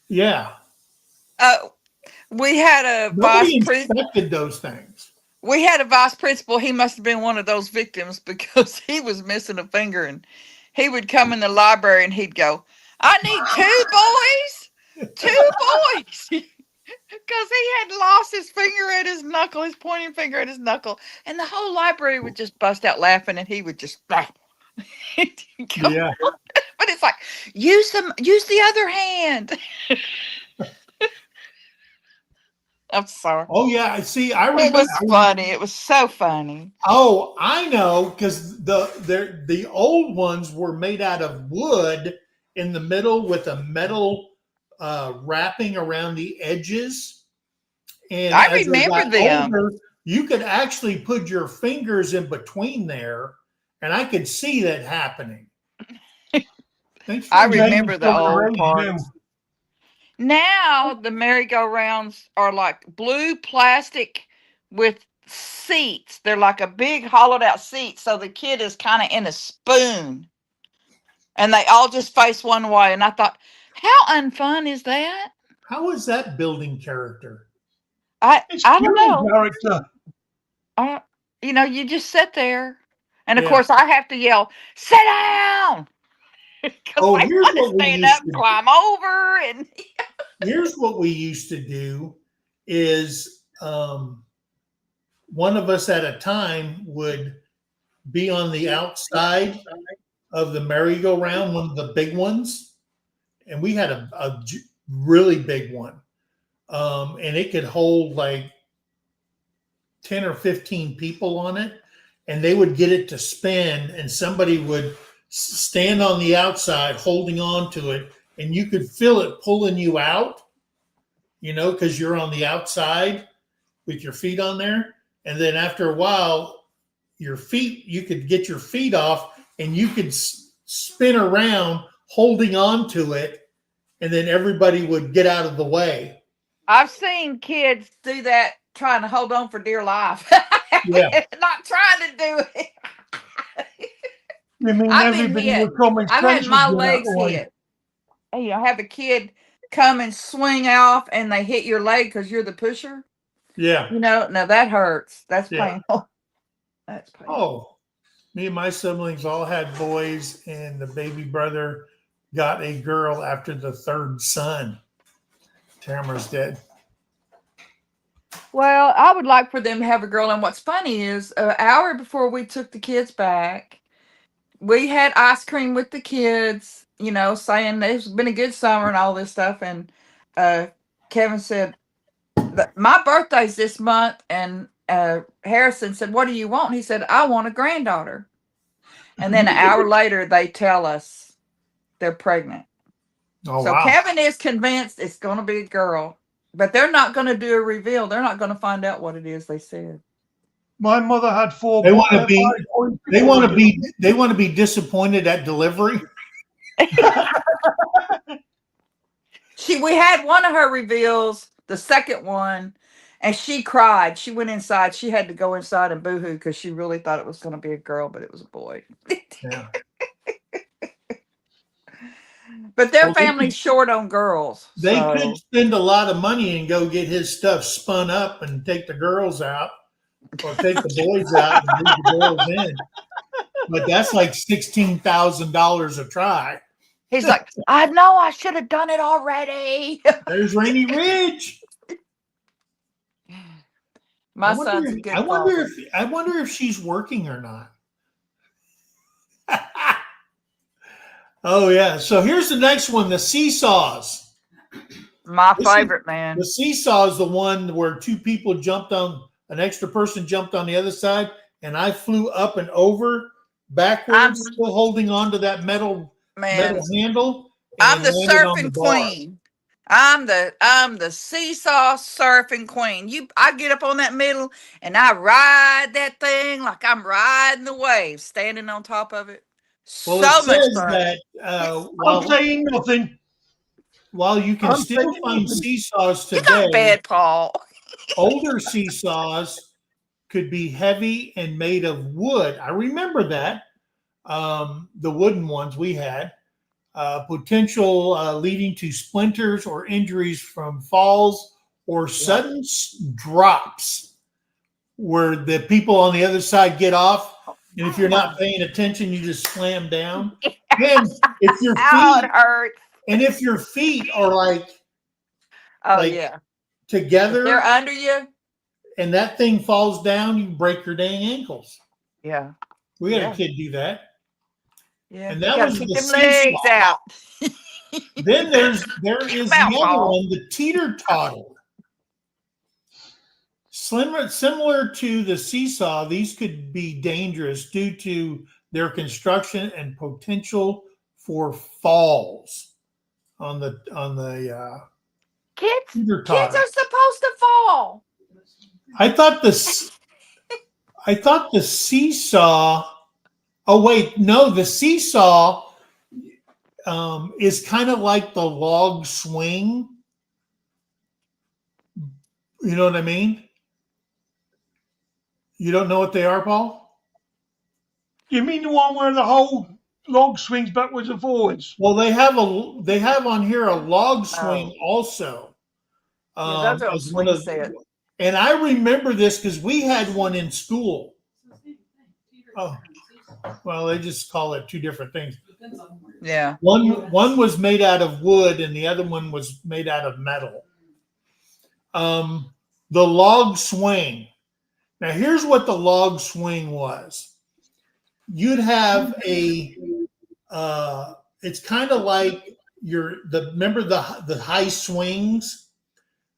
yeah. We had a Nobody expected those things. We had a vice principal. He must have been one of those victims because he was missing a finger, and he would come in the library and he'd go, "I need two boys," because he had lost his finger at his knuckle, his pointing finger at his knuckle, and the whole library would just bust out laughing, and he would just, yeah. But it's like, use the other hand. I'm sorry. Oh yeah, see, I remember. It was funny. It was so funny. Oh, I know, because the old ones were made out of wood in the middle with a metal wrapping around the edges. And I remember them. Older, you could actually put your fingers in between there, and I could see that happening. I remember the old parts. Now the merry-go-rounds are like blue plastic with seats. They're like a big hollowed out seat, so the kid is kind of in a spoon, and they all just face one way. And I thought, how unfun is that? How is that building character? I don't know. Character. You just sit there, and of course I have to yell, "Sit down!" Oh, here's what we stand up, climb over, and here's what we used to do is one of us at a time would be on the outside of the merry-go-round, one of the big ones, and we had a really big one, and it could hold like 10 or 15 people on it, and they would get it to spin, and somebody would stand on the outside holding on to it, and you could feel it pulling you out, because you're on the outside with your feet on there. And then after a while, you could get your feet off, and you could spin around holding on to it, and then everybody would get out of the way. I've seen kids do that trying to hold on for dear life. Yeah. Not trying to do it. You mean everybody with common sense? I've had my legs hit. Have a kid come and swing off, and they hit your leg because you're the pusher. Yeah. Now that hurts. That's painful. That's painful. Oh, me and my siblings all had boys, and the baby brother got a girl after the third son. Tamara's dead. Well, I would like for them to have a girl. And what's funny is an hour before we took the kids back, we had ice cream with the kids, saying it's been a good summer and all this stuff. And Kevin said, my birthday's this month. And Harrison said, what do you want? And he said, I want a granddaughter. And then an hour later, they tell us they're pregnant. Oh, so wow. Kevin is convinced it's going to be a girl. But they're not going to do a reveal. They're not going to find out what it is they said. My mother had four. They want to be. five boys They before want to me. be. They want to be disappointed at delivery. We had one of her reveals, the second one, and she cried. She went inside. She had to go inside and boohoo because she really thought it was going to be a girl, but it was a boy. Yeah. But their Well, family's short on girls. they So could spend a lot of money and go get his stuff spun up and take the girls out, or take the boys out and leave the girls in. But that's like $16,000 a try. he's like, I know I should have done it already. There's Rainy Ridge. My son's a good I wonder father. if I wonder if she's working or not. Oh yeah. So here's the next one: the seesaws. My This is- favorite, man. The seesaw is the one where two people jumped on, an extra person jumped on the other side, and I flew up and over backwards, still holding on to that metal Man, handle. I'm and the landed on the surfing bar. queen. I'm the seesaw surfing queen. I get up on that middle and I ride that thing like I'm riding the wave, standing on top of it. Well, So it much says fun. that I'm saying nothing. while you can I'm still saying find nothing. seesaws You today, got bad, Paul. older seesaws could be heavy and made of wood. I remember that. The wooden ones we had. Potential leading to splinters or injuries from falls or sudden drops where the people on the other side get off. And if you're not paying attention, you just slam down. And if your Ow, feet it hurts. and if your feet are like Oh like yeah. If together they're under you. and that thing falls down, you break your dang ankles. Yeah. We had Yeah. a kid do that. Yeah. And You that gotta was keep the them legs seesaw. out. Then there is Come the out, other Paul. one, the teeter-totter. Similar to the seesaw, these could be dangerous due to their construction and potential for falls on the Kids teeter-totter. are supposed to fall. I thought the seesaw. Oh wait, no, the seesaw is kind of like the log swing. You know what I mean? You don't know what they are, Paul? You mean the one where the whole log swings backwards and forwards? Well, they have on here a log swing also. Yeah, those are As one swing of, set. and I remember this because we had one in school. Oh, well, they just call it two different things. Yeah. One was made out of wood, and the other one was made out of metal. The log swing. Now, here's what the log swing was. You'd have it's kind of like remember the high swings?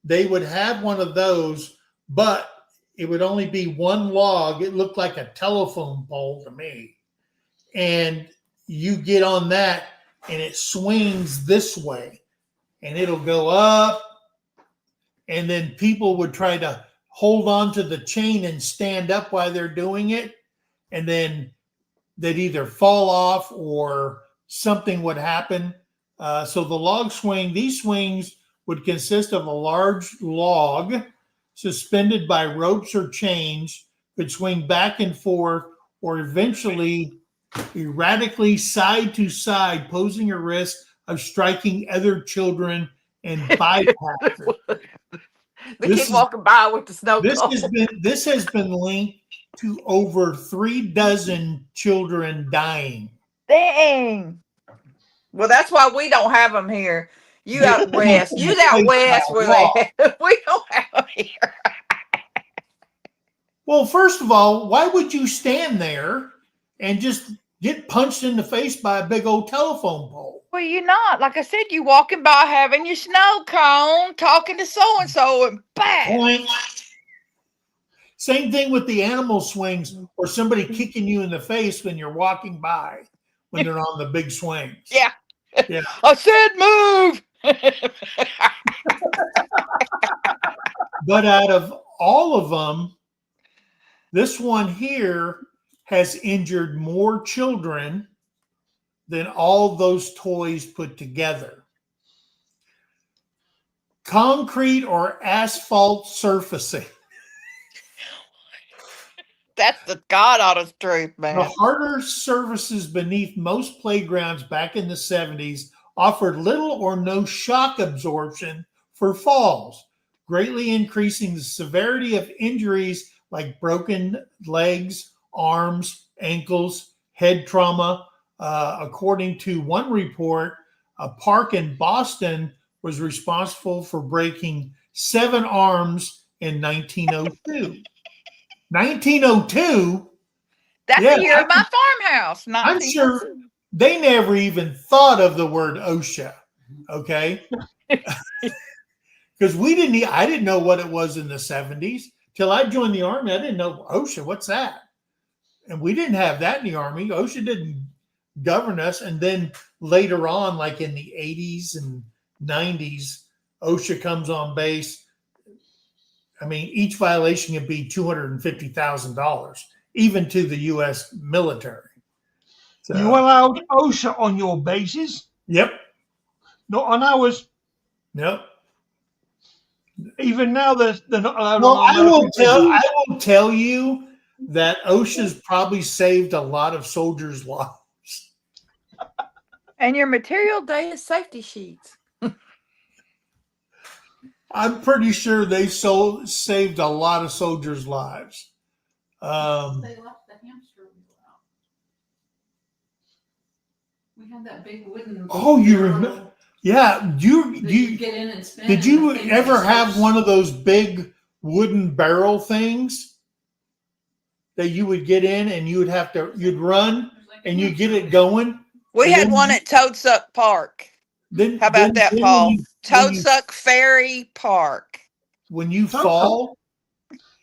They would have one of those, but it would only be one log. It looked like a telephone pole to me. And you get on that and it swings this way and it'll go up. And then people would try to hold on to the chain and stand up while they're doing it. And then they'd either fall off or something would happen. So the log swing, these swings would consist of a large log suspended by ropes or chains, could swing back and forth or eventually erratically side to side, posing a risk of striking other children and bypassing. The kid walking by with the snow cone. This has been linked to over 36 children dying. Dang. Well, that's why we don't have them here. You out west. You out west where they we don't have them here. Well, first of all, why would you stand there and just get punched in the face by a big old telephone pole? Well, you're not. Like I said, you walking by having your snow cone, talking to so-and-so, and bang. Point. Same thing with the animal swings or somebody kicking you in the face when you're walking by when they're on the big swings. Yeah. Yeah. I said move. But out of all of them, This one here has injured more children than all those toys put together. Concrete or asphalt surfacing. That's the God honest truth, The man. harder surfaces beneath most playgrounds back in the 70s offered little or no shock absorption for falls, greatly increasing the severity of injuries like broken legs, arms, ankles, head trauma. According to one report, a park in Boston was responsible for breaking 7 arms in 1902. 1902? That's Yeah, the year of my farmhouse, I'm 19. sure they never even thought of the word OSHA. Okay. Because I didn't know what it was in the 70s till I joined the Army. I didn't know OSHA. What's that? And we didn't have that in the Army. OSHA didn't govern us. And then later on, like in the 80s and 90s, OSHA comes on base. I mean, each violation could be $250,000, even to the U.S. military. So, You allowed OSHA on your bases, yep. not on ours. Yep. Even now, they're not allowed Well, on our American I bases. will tell you that OSHA's probably saved a lot of soldiers' lives. And your material data safety sheets. I'm pretty sure they saved a lot of soldiers' lives. They left the hamster wheel out. We had that big wooden. Oh, you barrel remember? Yeah. that You you get in and spin. did and you the thing ever just have starts- one of those big wooden barrel things that you would get in and you'd run There's like a and you'd get hamster it going? We And had then one at Toadsuck Park. Then How about that, then Paul? when you Toadsuck Ferry Park. fall,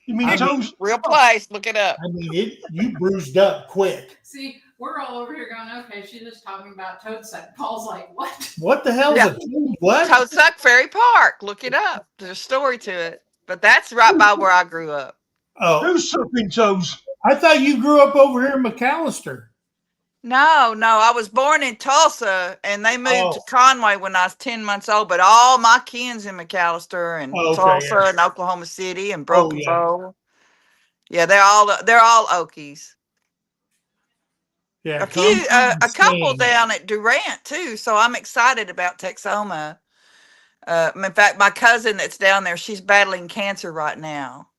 You mean I mean- toes? Real place. Look it up. I mean you bruised up quick. See, we're all over here going, okay, she's just talking about Toadsuck. Paul's like, what? What the hell Yeah. is a toad? What? Toadsuck Ferry Park. Look it up. There's a story to it. But that's right by where I grew up. Oh, Who's sucking toes? I thought you grew up over here in McAllister. No. I was born in Tulsa and they moved to Oh. Conway when I was 10 months old. But all my kin's in McAllister and Oh, okay, Tulsa yeah. and Oklahoma City and Oh, Broken yeah. Bow. Yeah, they're all Okies. Yeah, A couple down at Durant too. So I'm excited about Texoma. In fact, my cousin that's down there, she's battling cancer right now,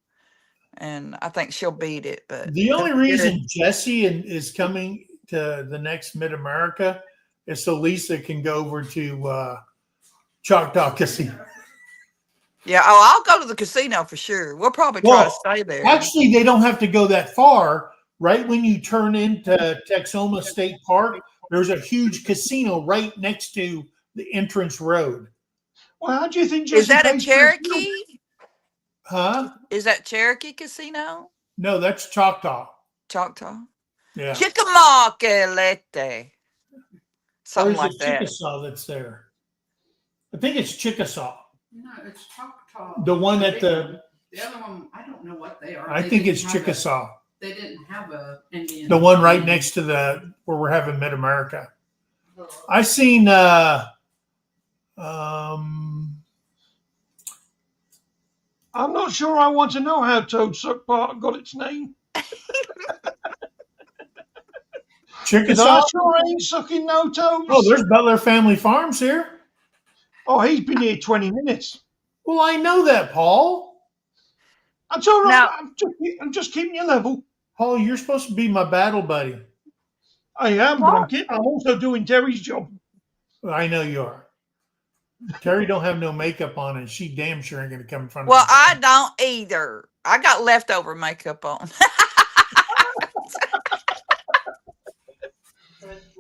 and I think she'll beat it. But The only it'll be good. reason Jesse is coming to the next Mid America is so Lisa can go over to Choctaw Casino. Yeah, I'll go to the casino for sure. We'll probably try to stay there. Actually, they don't have to go that far. Right when you turn into Texoma State Park, there's a huge casino right next to the entrance road. Well, how do you think Jesse Is that a pays for his meal? Cherokee? Huh? Is that Cherokee Casino? No, that's Choctaw. Choctaw? Yeah. Chickamauga-lete. Or Something is like it that. Chickasaw that's there? I think it's Chickasaw. No, it's Choctaw. The one at The other one, I don't know what they are. I They think didn't it's have Chickasaw. They didn't have a Indian. The one right next to where we're having Mid America. I seen I'm not sure I want to know how Toadsuck Park got its name. Because I Chickasaw. sure ain't sucking no toes. Oh, there's Butler Family Farms here. Oh, he's been here 20 minutes. Well, I know that, Paul. That's all right. Now- I'm just keeping you level. Paul, you're supposed to be my battle buddy. I am, but I'm also doing Terrie's job. I know you are. Terry don't have no makeup on, and she damn sure ain't gonna come in front of Well, me. I don't either. I got leftover makeup on.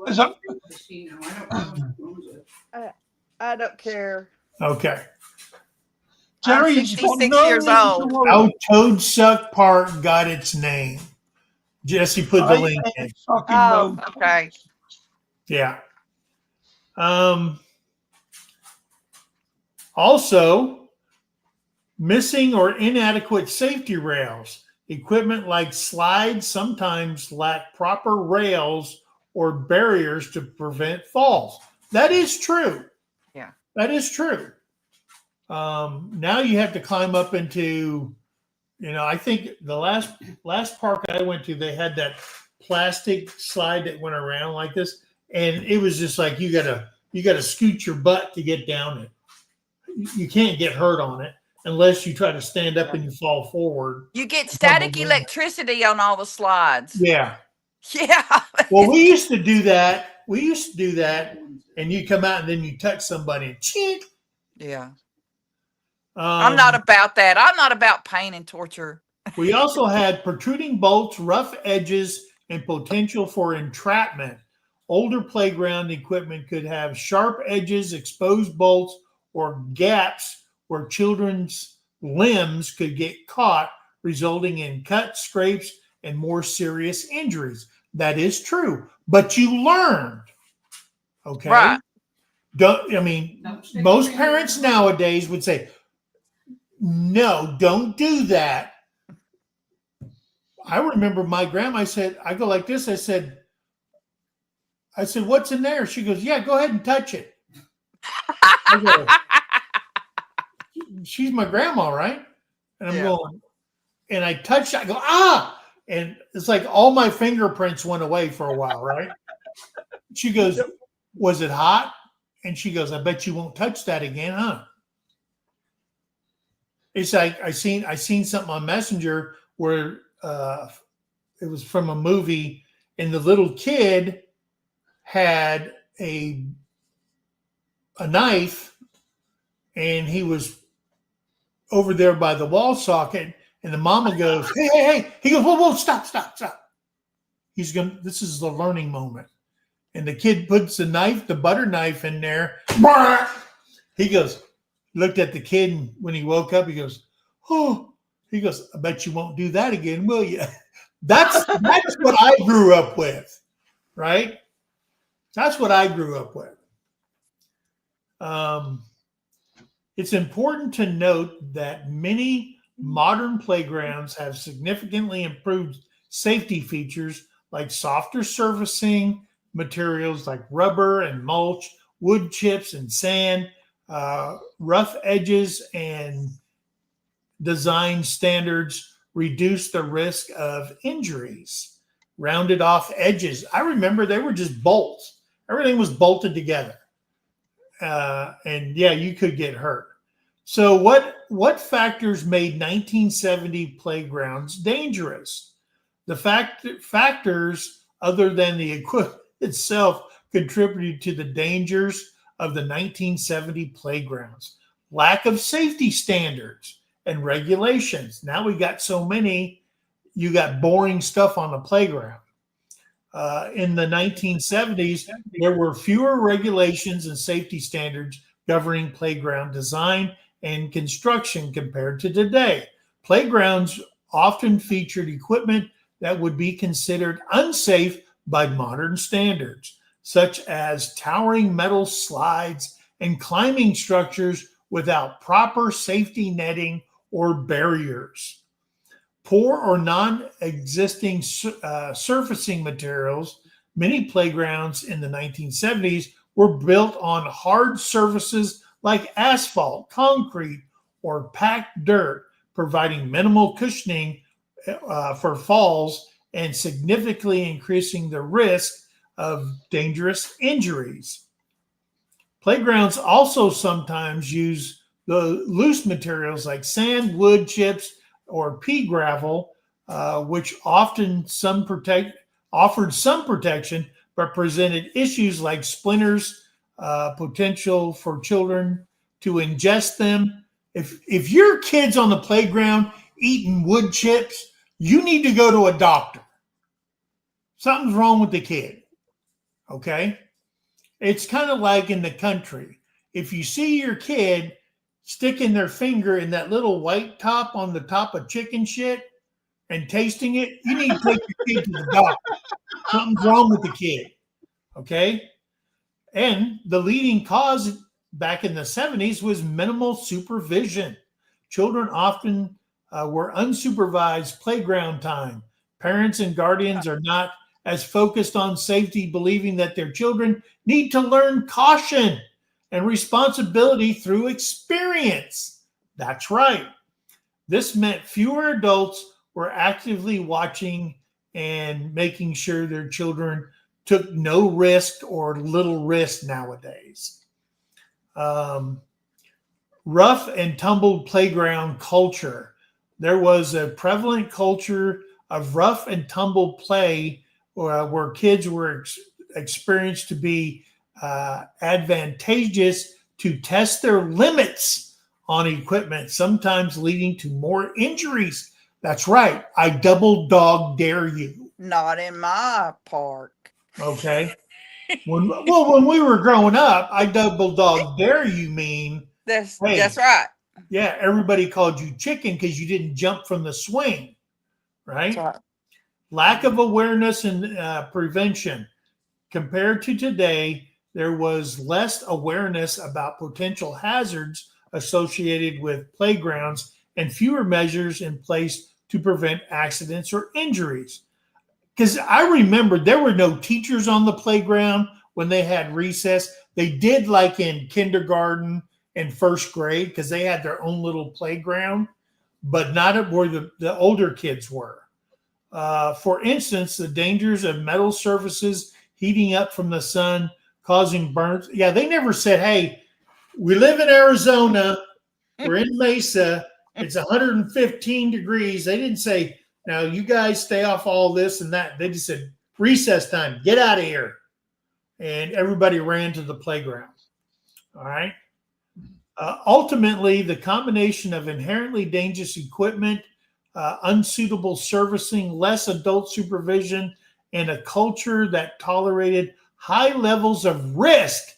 Is that- Casino. I don't know who owns it. I don't care. Okay. Terry's I'm got 66 no years reason to old. worry. How Toadsuck Park got its name. Jesse put the I link in. ain't sucking Oh, no. okay. Yeah. Also, missing or inadequate safety rails. Equipment like slides sometimes lack proper rails or barriers to prevent falls. That is true. Yeah. That is true. Now you have to climb up into, I think the last park I went to, they had that plastic slide that went around like this, and it was just like you gotta scoot your butt to get down it. You can't get hurt on it unless you try to stand up and you fall forward. You get static electricity on all the slides. Yeah. Yeah. Well, we used to do that. And you come out and then you touch somebody and chink. Yeah. I'm not about that. I'm not about pain and torture. We also had protruding bolts, rough edges, and potential for entrapment. Older playground equipment could have sharp edges, exposed bolts, or gaps where children's limbs could get caught, resulting in cuts, scrapes, and more serious injuries. That is true, but you learned. Okay. Right. Most parents nowadays would say, no, don't do that. I remember my grandma said, I go like this. I said, what's in there? She goes, yeah, go ahead and touch it. I go, she's my grandma, right? And I'm going, and I touched it. I go, ah. And it's like all my fingerprints went away for a while, right? She goes, was it hot? And she goes, I bet you won't touch that again, huh? It's like I seen something on Messenger where it was from a movie, and the little kid had a knife, and he was over there by the wall socket, and the mama goes, hey. He goes, whoa, stop. This is the learning moment. And the kid puts the butter knife in there. He goes, looked at the kid, and when he woke up, he goes, I bet you won't do that again, will you? That's what I grew up with, right? That's what I grew up with. It's important to note that many modern playgrounds have significantly improved safety features like softer surfacing materials like rubber and mulch, wood chips and sand, rough edges and design standards reduce the risk of injuries. Rounded off edges. I remember they were just bolts. Everything was bolted together. And yeah, you could get hurt. So what factors made 1970 playgrounds dangerous? The factors other than the equipment itself contributed to the dangers of the 1970 playgrounds. Lack of safety standards and regulations. Now we got so many, you got boring stuff on the playground. In the 1970s, there were fewer regulations and safety standards governing playground design and construction compared to today. Playgrounds often featured equipment that would be considered unsafe by modern standards, such as towering metal slides and climbing structures without proper safety netting or barriers. Poor or non-existing surfacing materials, many playgrounds in the 1970s were built on hard surfaces like asphalt, concrete, or packed dirt, providing minimal cushioning for falls and significantly increasing the risk of dangerous injuries. Playgrounds also sometimes use the loose materials like sand, wood chips, or pea gravel, which offered some protection, but presented issues like splinters, potential for children to ingest them. If your kid's on the playground eating wood chips, you need to go to a doctor. Something's wrong with the kid. Okay? It's kind of like in the country. If you see your kid sticking their finger in that little white top on the top of chicken shit and tasting it, you need to take your kid to the doctor. Something's wrong with the kid. Okay? And the leading cause back in the 70s was minimal supervision. Children often were unsupervised playground time. Parents and guardians are not as focused on safety, believing that their children need to learn caution and responsibility through experience. That's right. This meant fewer adults were actively watching and making sure their children took no risk or little risk nowadays. Rough and tumbled playground culture. There was a prevalent culture of rough and tumble play where kids were experienced to be advantageous to test their limits on equipment, sometimes leading to more injuries. That's right. I double dog dare you. Not in my park. Okay. When we were growing up, I double dog dare you mean That's hey, right. yeah, everybody called you chicken because you didn't jump from the swing, right? That's right. Lack of awareness and prevention. Compared to today, there was less awareness about potential hazards associated with playgrounds and fewer measures in place to prevent accidents or injuries. Because I remember there were no teachers on the playground when they had recess. They did like in kindergarten and first grade because they had their own little playground, but not where the older kids were. For instance, the dangers of metal surfaces heating up from the sun, causing burns. Yeah, they never said, hey, we live in Arizona. We're in Mesa. It's 115 degrees. They didn't say, now you guys stay off all this and that. They just said, recess time, get out of here. And everybody ran to the playground. All right. Ultimately, the combination of inherently dangerous equipment, unsuitable servicing, less adult supervision, and a culture that tolerated high levels of risk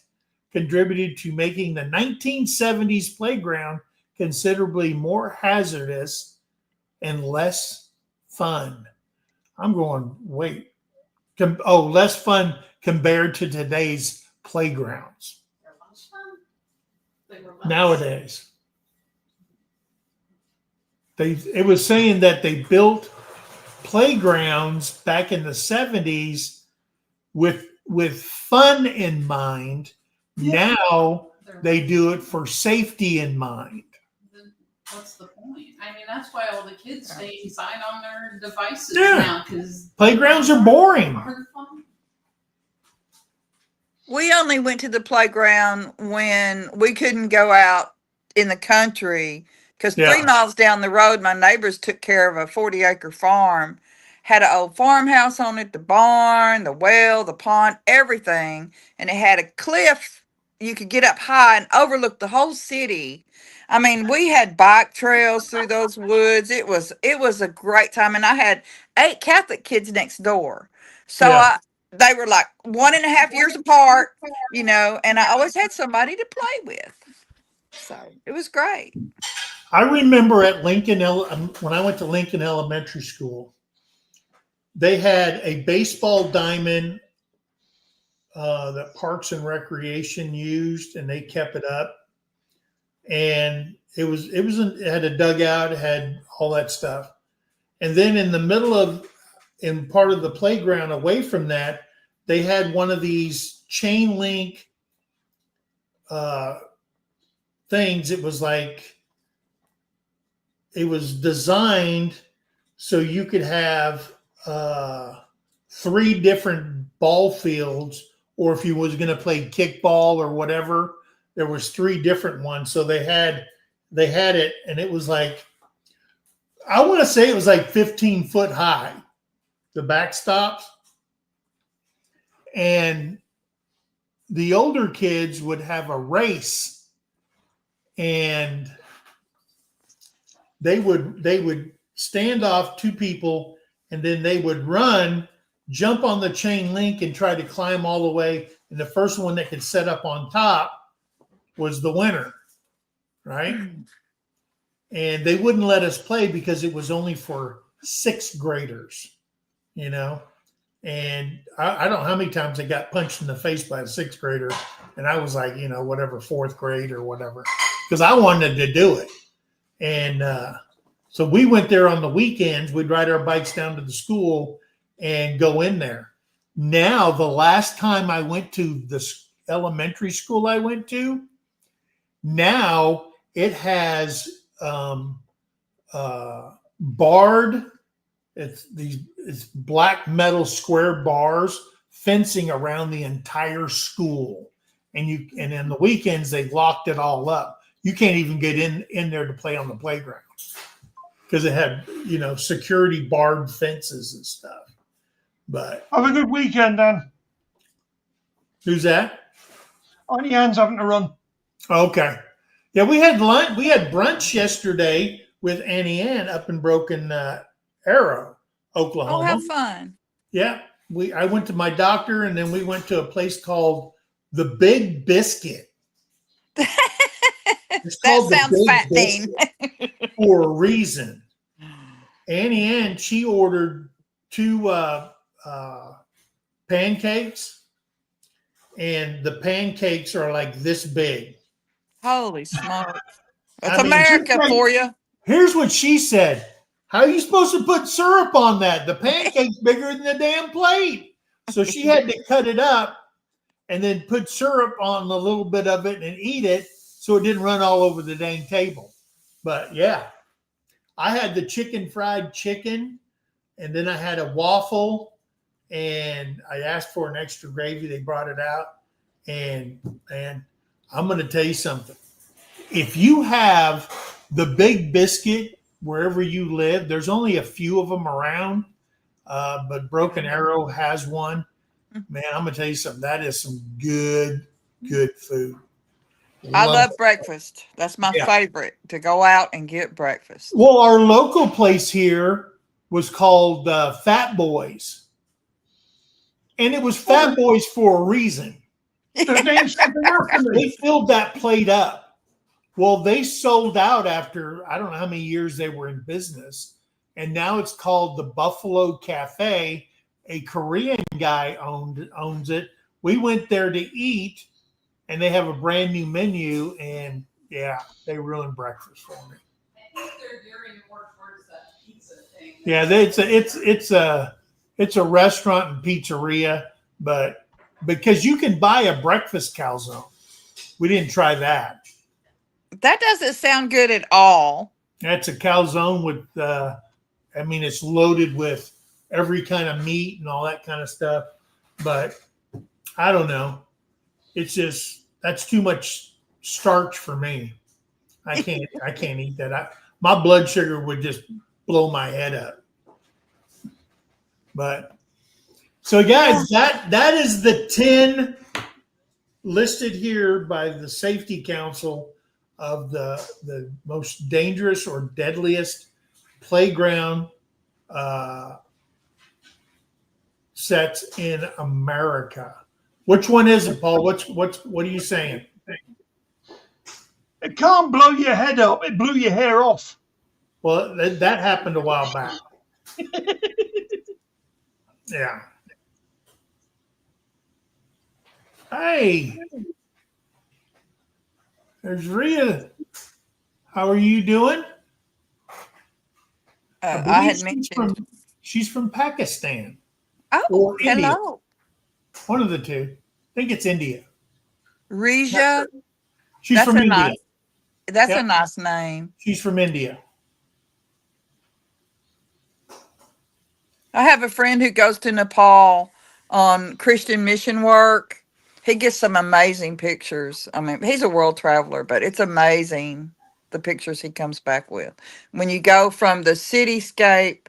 contributed to making the 1970s playground considerably more hazardous and less fun. I'm going, wait. Less fun compared to today's playgrounds. They're less fun. They were less. Nowadays. It was saying that they built playgrounds back in the 70s with fun in mind. Yeah. Now they do it for safety in mind. Then what's the point? I mean, that's why all the kids stay inside on their devices now because playgrounds are boring. We only went to the playground when we couldn't go out in the country because 3 miles down the road, my neighbors took care of a 40-acre farm, had an old farmhouse on it, the barn, the well, the pond, everything. And it had a cliff you could get up high and overlook the whole city. I mean, we had bike trails through those woods. It was a great time. And I had 8 Catholic kids next door. So they were like 1.5 years apart, and I always had somebody to play with. So it was great. I remember at Lincoln, when I went to Lincoln Elementary School, they had a baseball diamond that Parks and Recreation used, and they kept it up. And it had a dugout, it had all that stuff. And then in part of the playground away from that, they had one of these chain link things. It was designed so you could have 3 different ball fields, or if you was going to play kickball or whatever, there was 3 different ones. So they had it, and it was like, I want to say it was like 15 foot high, the backstops. And the older kids would have a race, and they would stand off 2 people, and then they would run, jump on the chain link, and try to climb all the way. And the first one that could set up on top was the winner, right? And they wouldn't let us play because it was only for 6th graders, And I don't know how many times I got punched in the face by a 6th grader, and I was like, whatever, 4th grade or whatever, because I wanted to do it. And So we went there on the weekends. We'd ride our bikes down to the school and go in there. Now, the last time I went to the elementary school I went to, now it has barred. It's black metal square bars fencing around the entire school, and in the weekends they locked it all up. You can't even get in there to play on the playground because it had security barred fences and stuff. But Have a good weekend, Dan. who's that? Auntie Anne's having to run. Okay. Yeah, we had lunch. We had brunch yesterday with Annie Ann up in Broken Arrow, Oklahoma. Oh, how fun. Yeah. I went to my doctor, and then we went to a place called the Big Biscuit. It's That called the sounds Big fattening. Biscuit for a reason. Annie Ann, she ordered 2 pancakes, and the pancakes are like this big. Holy smokes. That's I mean, America for you. Here's what she said. How are you supposed to put syrup on that? The pancake's bigger than the damn plate. So she had to cut it up and then put syrup on a little bit of it and eat it so it didn't run all over the dang table. But yeah, I had the fried chicken, and then I had a waffle, and I asked for an extra gravy. They brought it out. And man, I'm going to tell you something. If you have the Big Biscuit wherever you live, there's only a few of them around, but Broken Arrow has one. Man, I'm going to tell you something. That is some good food. I love breakfast. That's my favorite, to go out and get breakfast. Well, our local place here was called Fat Boys. And it was Fat Boys for a reason. They filled that plate up. Well, they sold out after I don't know how many years they were in business. And now it's called the Buffalo Cafe. A Korean guy owns it. We went there to eat, and they have a brand new menu. And yeah, they ruined breakfast for me. During work, where's that pizza thing? Yeah, it's a restaurant and pizzeria, but because you can buy a breakfast calzone. We didn't try that. That doesn't sound good at all. That's a calzone with, it's loaded with every kind of meat and all that kind of stuff. But I don't know. It's just, that's too much starch for me. I can't eat that. My blood sugar would just blow my head up. But so guys, that is the 10 listed here by the Safety Council of the most dangerous or deadliest playground sets in America. Which one is it, Paul? What are you saying? It can't blow your head up. It blew your hair off. Well, that happened a while back. Yeah. Hey, there's Rhea. How are you doing? I had mentioned. She's from Pakistan. Oh, India. hello. One of the two. I think it's India. Rija. She's from India. That's a nice name. She's from India. I have a friend who goes to Nepal on Christian mission work. He gets some amazing pictures. I mean, he's a world traveler, but it's amazing the pictures he comes back with. When you go from the cityscape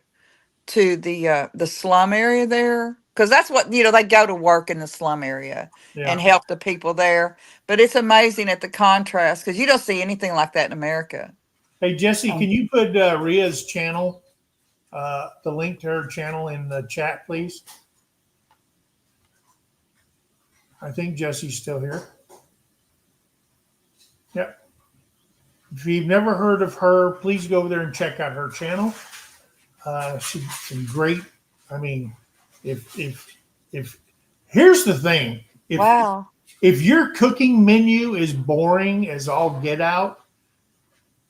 to the slum area there, because that's what, they go to work in the slum area and help the people there. But it's amazing at the contrast, because you don't see anything like that in America. Hey, Jesse, can you put Rhea's channel, the link to her channel in the chat, please? I think Jesse's still here. Yep. If you've never heard of her, please go over there and check out her channel. She's some great. I mean, if here's the thing. If your cooking menu is boring as all get out,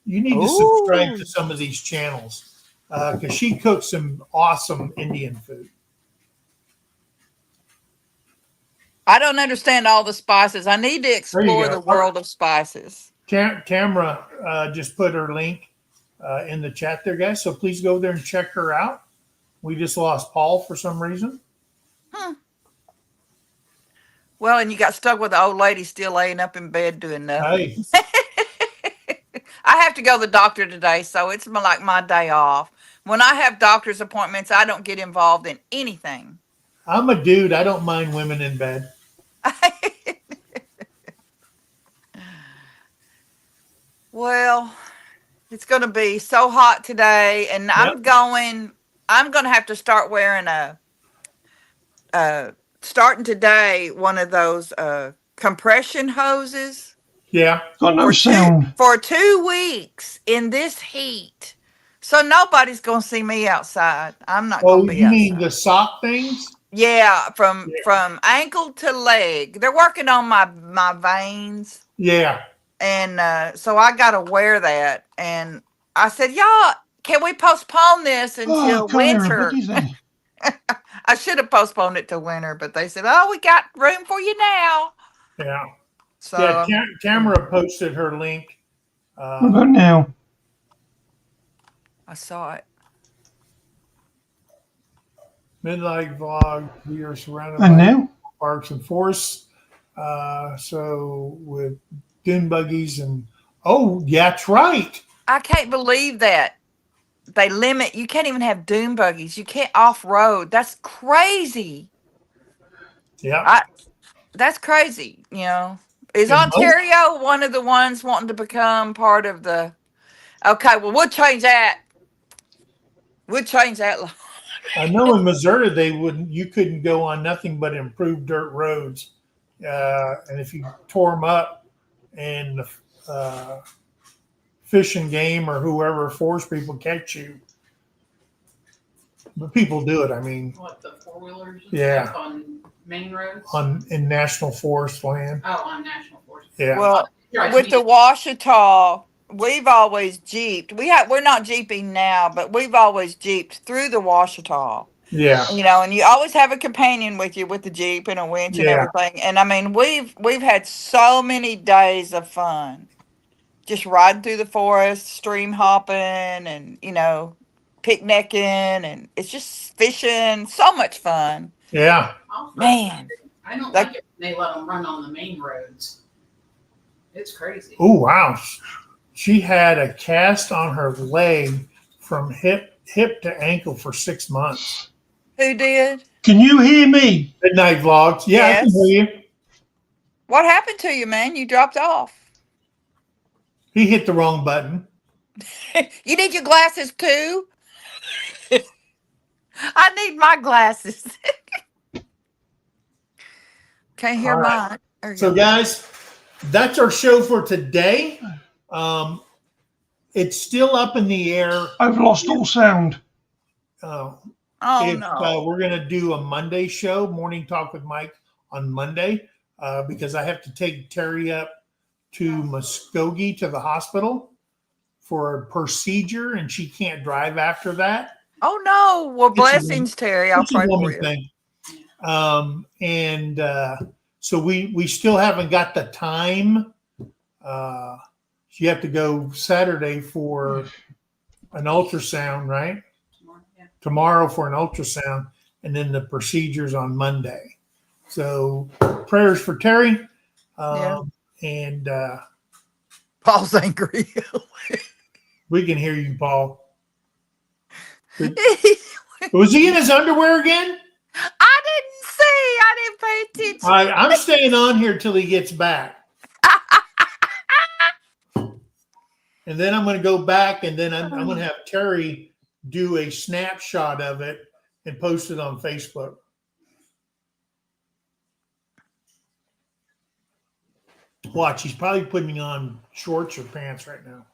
You need to subscribe to some of these channels because she cooks some awesome Indian food. I don't understand all the spices. I need to explore the world of spices. Tamara just put her link in the chat there, guys. So please go there and check her out. We just lost Paul for some reason. Well, and you got stuck with the old lady still laying up in bed doing nothing. Hey, I have to go to the doctor today, so it's like my day off. When I have doctor's appointments, I don't get involved in anything. I'm a dude. I don't mind women in bed. Well, it's going to be so hot today, and I'm going to have to start wearing starting today, one of those compression hoses. Yeah. Got no sound. For 2 weeks in this heat. So nobody's going to see me outside. I'm not going to be outside. You mean the sock things? Yeah, from ankle to leg. They're working on my veins. Yeah. And so I got to wear that. And I said, y'all, can we postpone this until winter? I should have postponed it to winter, but they said, oh, we got room for you now. Yeah. So Tamara posted her link. What about now? I saw it. Midnight vlog. We are surrounded And by now? parks and forests. So with dune buggies and yeah, that's right. I can't believe that they limit. You can't even have dune buggies. You can't off road. That's crazy. Yeah. That's crazy. You know, is And Ontario one of the ones wanting to become part of the? Okay, well, we'll change that. We'll change that. I know in Missouri you couldn't go on nothing but improved dirt roads, and if you tore them up, and the Fish and Game or whoever forest people catch you, but people do it. I mean, What, the four-wheelers? Yeah. On main roads? in national forest land. Oh, on national forest. Yeah. Well, with the Washita, we've always jeeped. We're not jeeping now, but we've always jeeped through the Washita. Yeah. You know, and you always have a companion with you with the Jeep and a winch and everything. And I mean, we've had so many days of fun. Just riding through the forest, stream hopping, and, you know, picnicking, and it's just fishing. So much fun. Yeah. Man. I don't like it when they let them run on the main roads. It's crazy. Oh, wow. She had a cast on her leg from hip to ankle for 6 months. Who did? Can you hear me? Midnight vlogs. Yeah, I can hear you. What happened to you, man? You dropped off. He hit the wrong button. You need your glasses too? I need my glasses. Can't hear mine. So, guys, that's our show for today. It's still up in the air. I've lost all sound. No. We're going to do a Monday show, Morning Talk with Mike on Monday, because I have to take Terry up to Muskogee to the hospital for a procedure, and she can't drive after that. Oh, no. Well, blessings, Terry. I'll pray for you. Thing. So we still haven't got the time. You have to go Saturday for an ultrasound, right? Tomorrow for an ultrasound, and then the procedures on Monday. So prayers for Terry. And Paul's angry. We can hear you, Paul. Was he in his underwear again? I didn't see. I didn't pay attention. I'm staying on here till he gets back. And then I'm going to go back, and then I'm going to have Terry do a snapshot of it and post it on Facebook. Watch, he's probably putting on shorts or pants right now.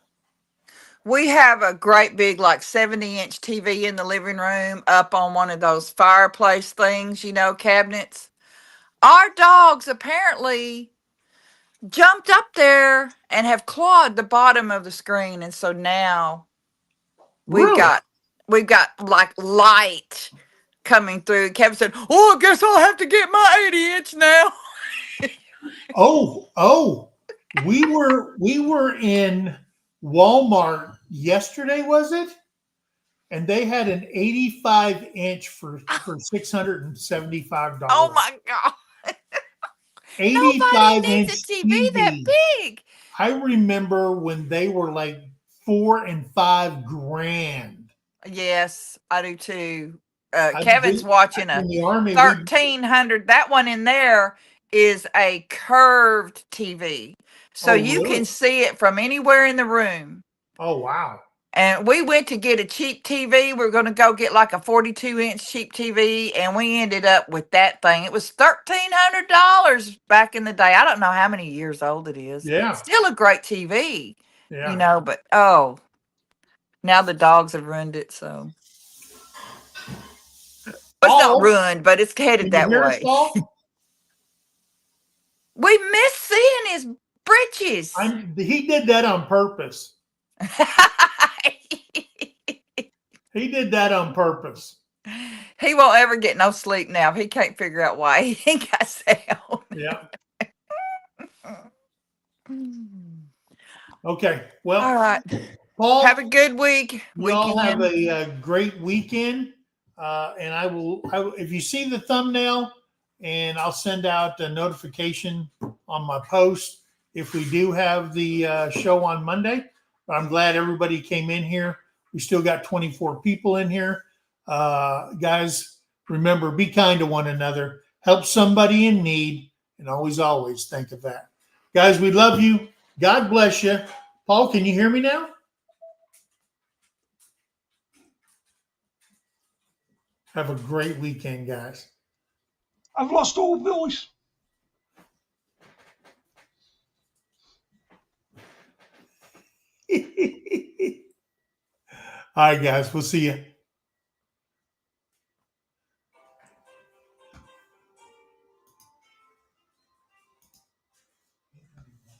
We have a great big, like 70-inch TV in the living room up on one of those fireplace things, you know, cabinets. Our dogs apparently jumped up there and have clawed the bottom of the screen, and so now we've Really? got we've got like light coming through. Kevin said, "Oh, I guess I'll have to get my 80-inch now." Oh, we were in Walmart yesterday, was it? And they had an 85-inch for $675. Oh my god! Nobody 85 needs a inch TV that TV. big. I remember when they were like 4 and 5 grand. Yes, I do too. I, Kevin's we, watching in a the army, we 1300. That one in there is a curved TV. So oh you really? can see it from anywhere in the room. Oh wow. And we went to get a cheap TV. We were going to go get like a 42-inch cheap TV, and we ended up with that thing. It was $1,300 back in the day. I don't know how many years old it is. Yeah, Still a great TV, yeah. but oh, now the dogs have ruined it. So it's not Paul, ruined, but it's headed can you that hear us, way. Paul? We miss seeing his britches. He did that on purpose. He did that on purpose. He won't ever get no sleep now. He can't figure out why he ain't got sound. Yeah. Okay. Well, All right. Paul, Have a good week. you all have Weekend. a great weekend. And I will, if you see the thumbnail, and I'll send out a notification on my post if we do have the show on Monday. But I'm glad everybody came in here. We still got 24 people in here. Guys, remember, be kind to one another. Help somebody in need. And always think of that. Guys, we love you. God bless you. Paul, can you hear me now? Have a great weekend, guys. I've lost all voice. All right, guys. We'll see you.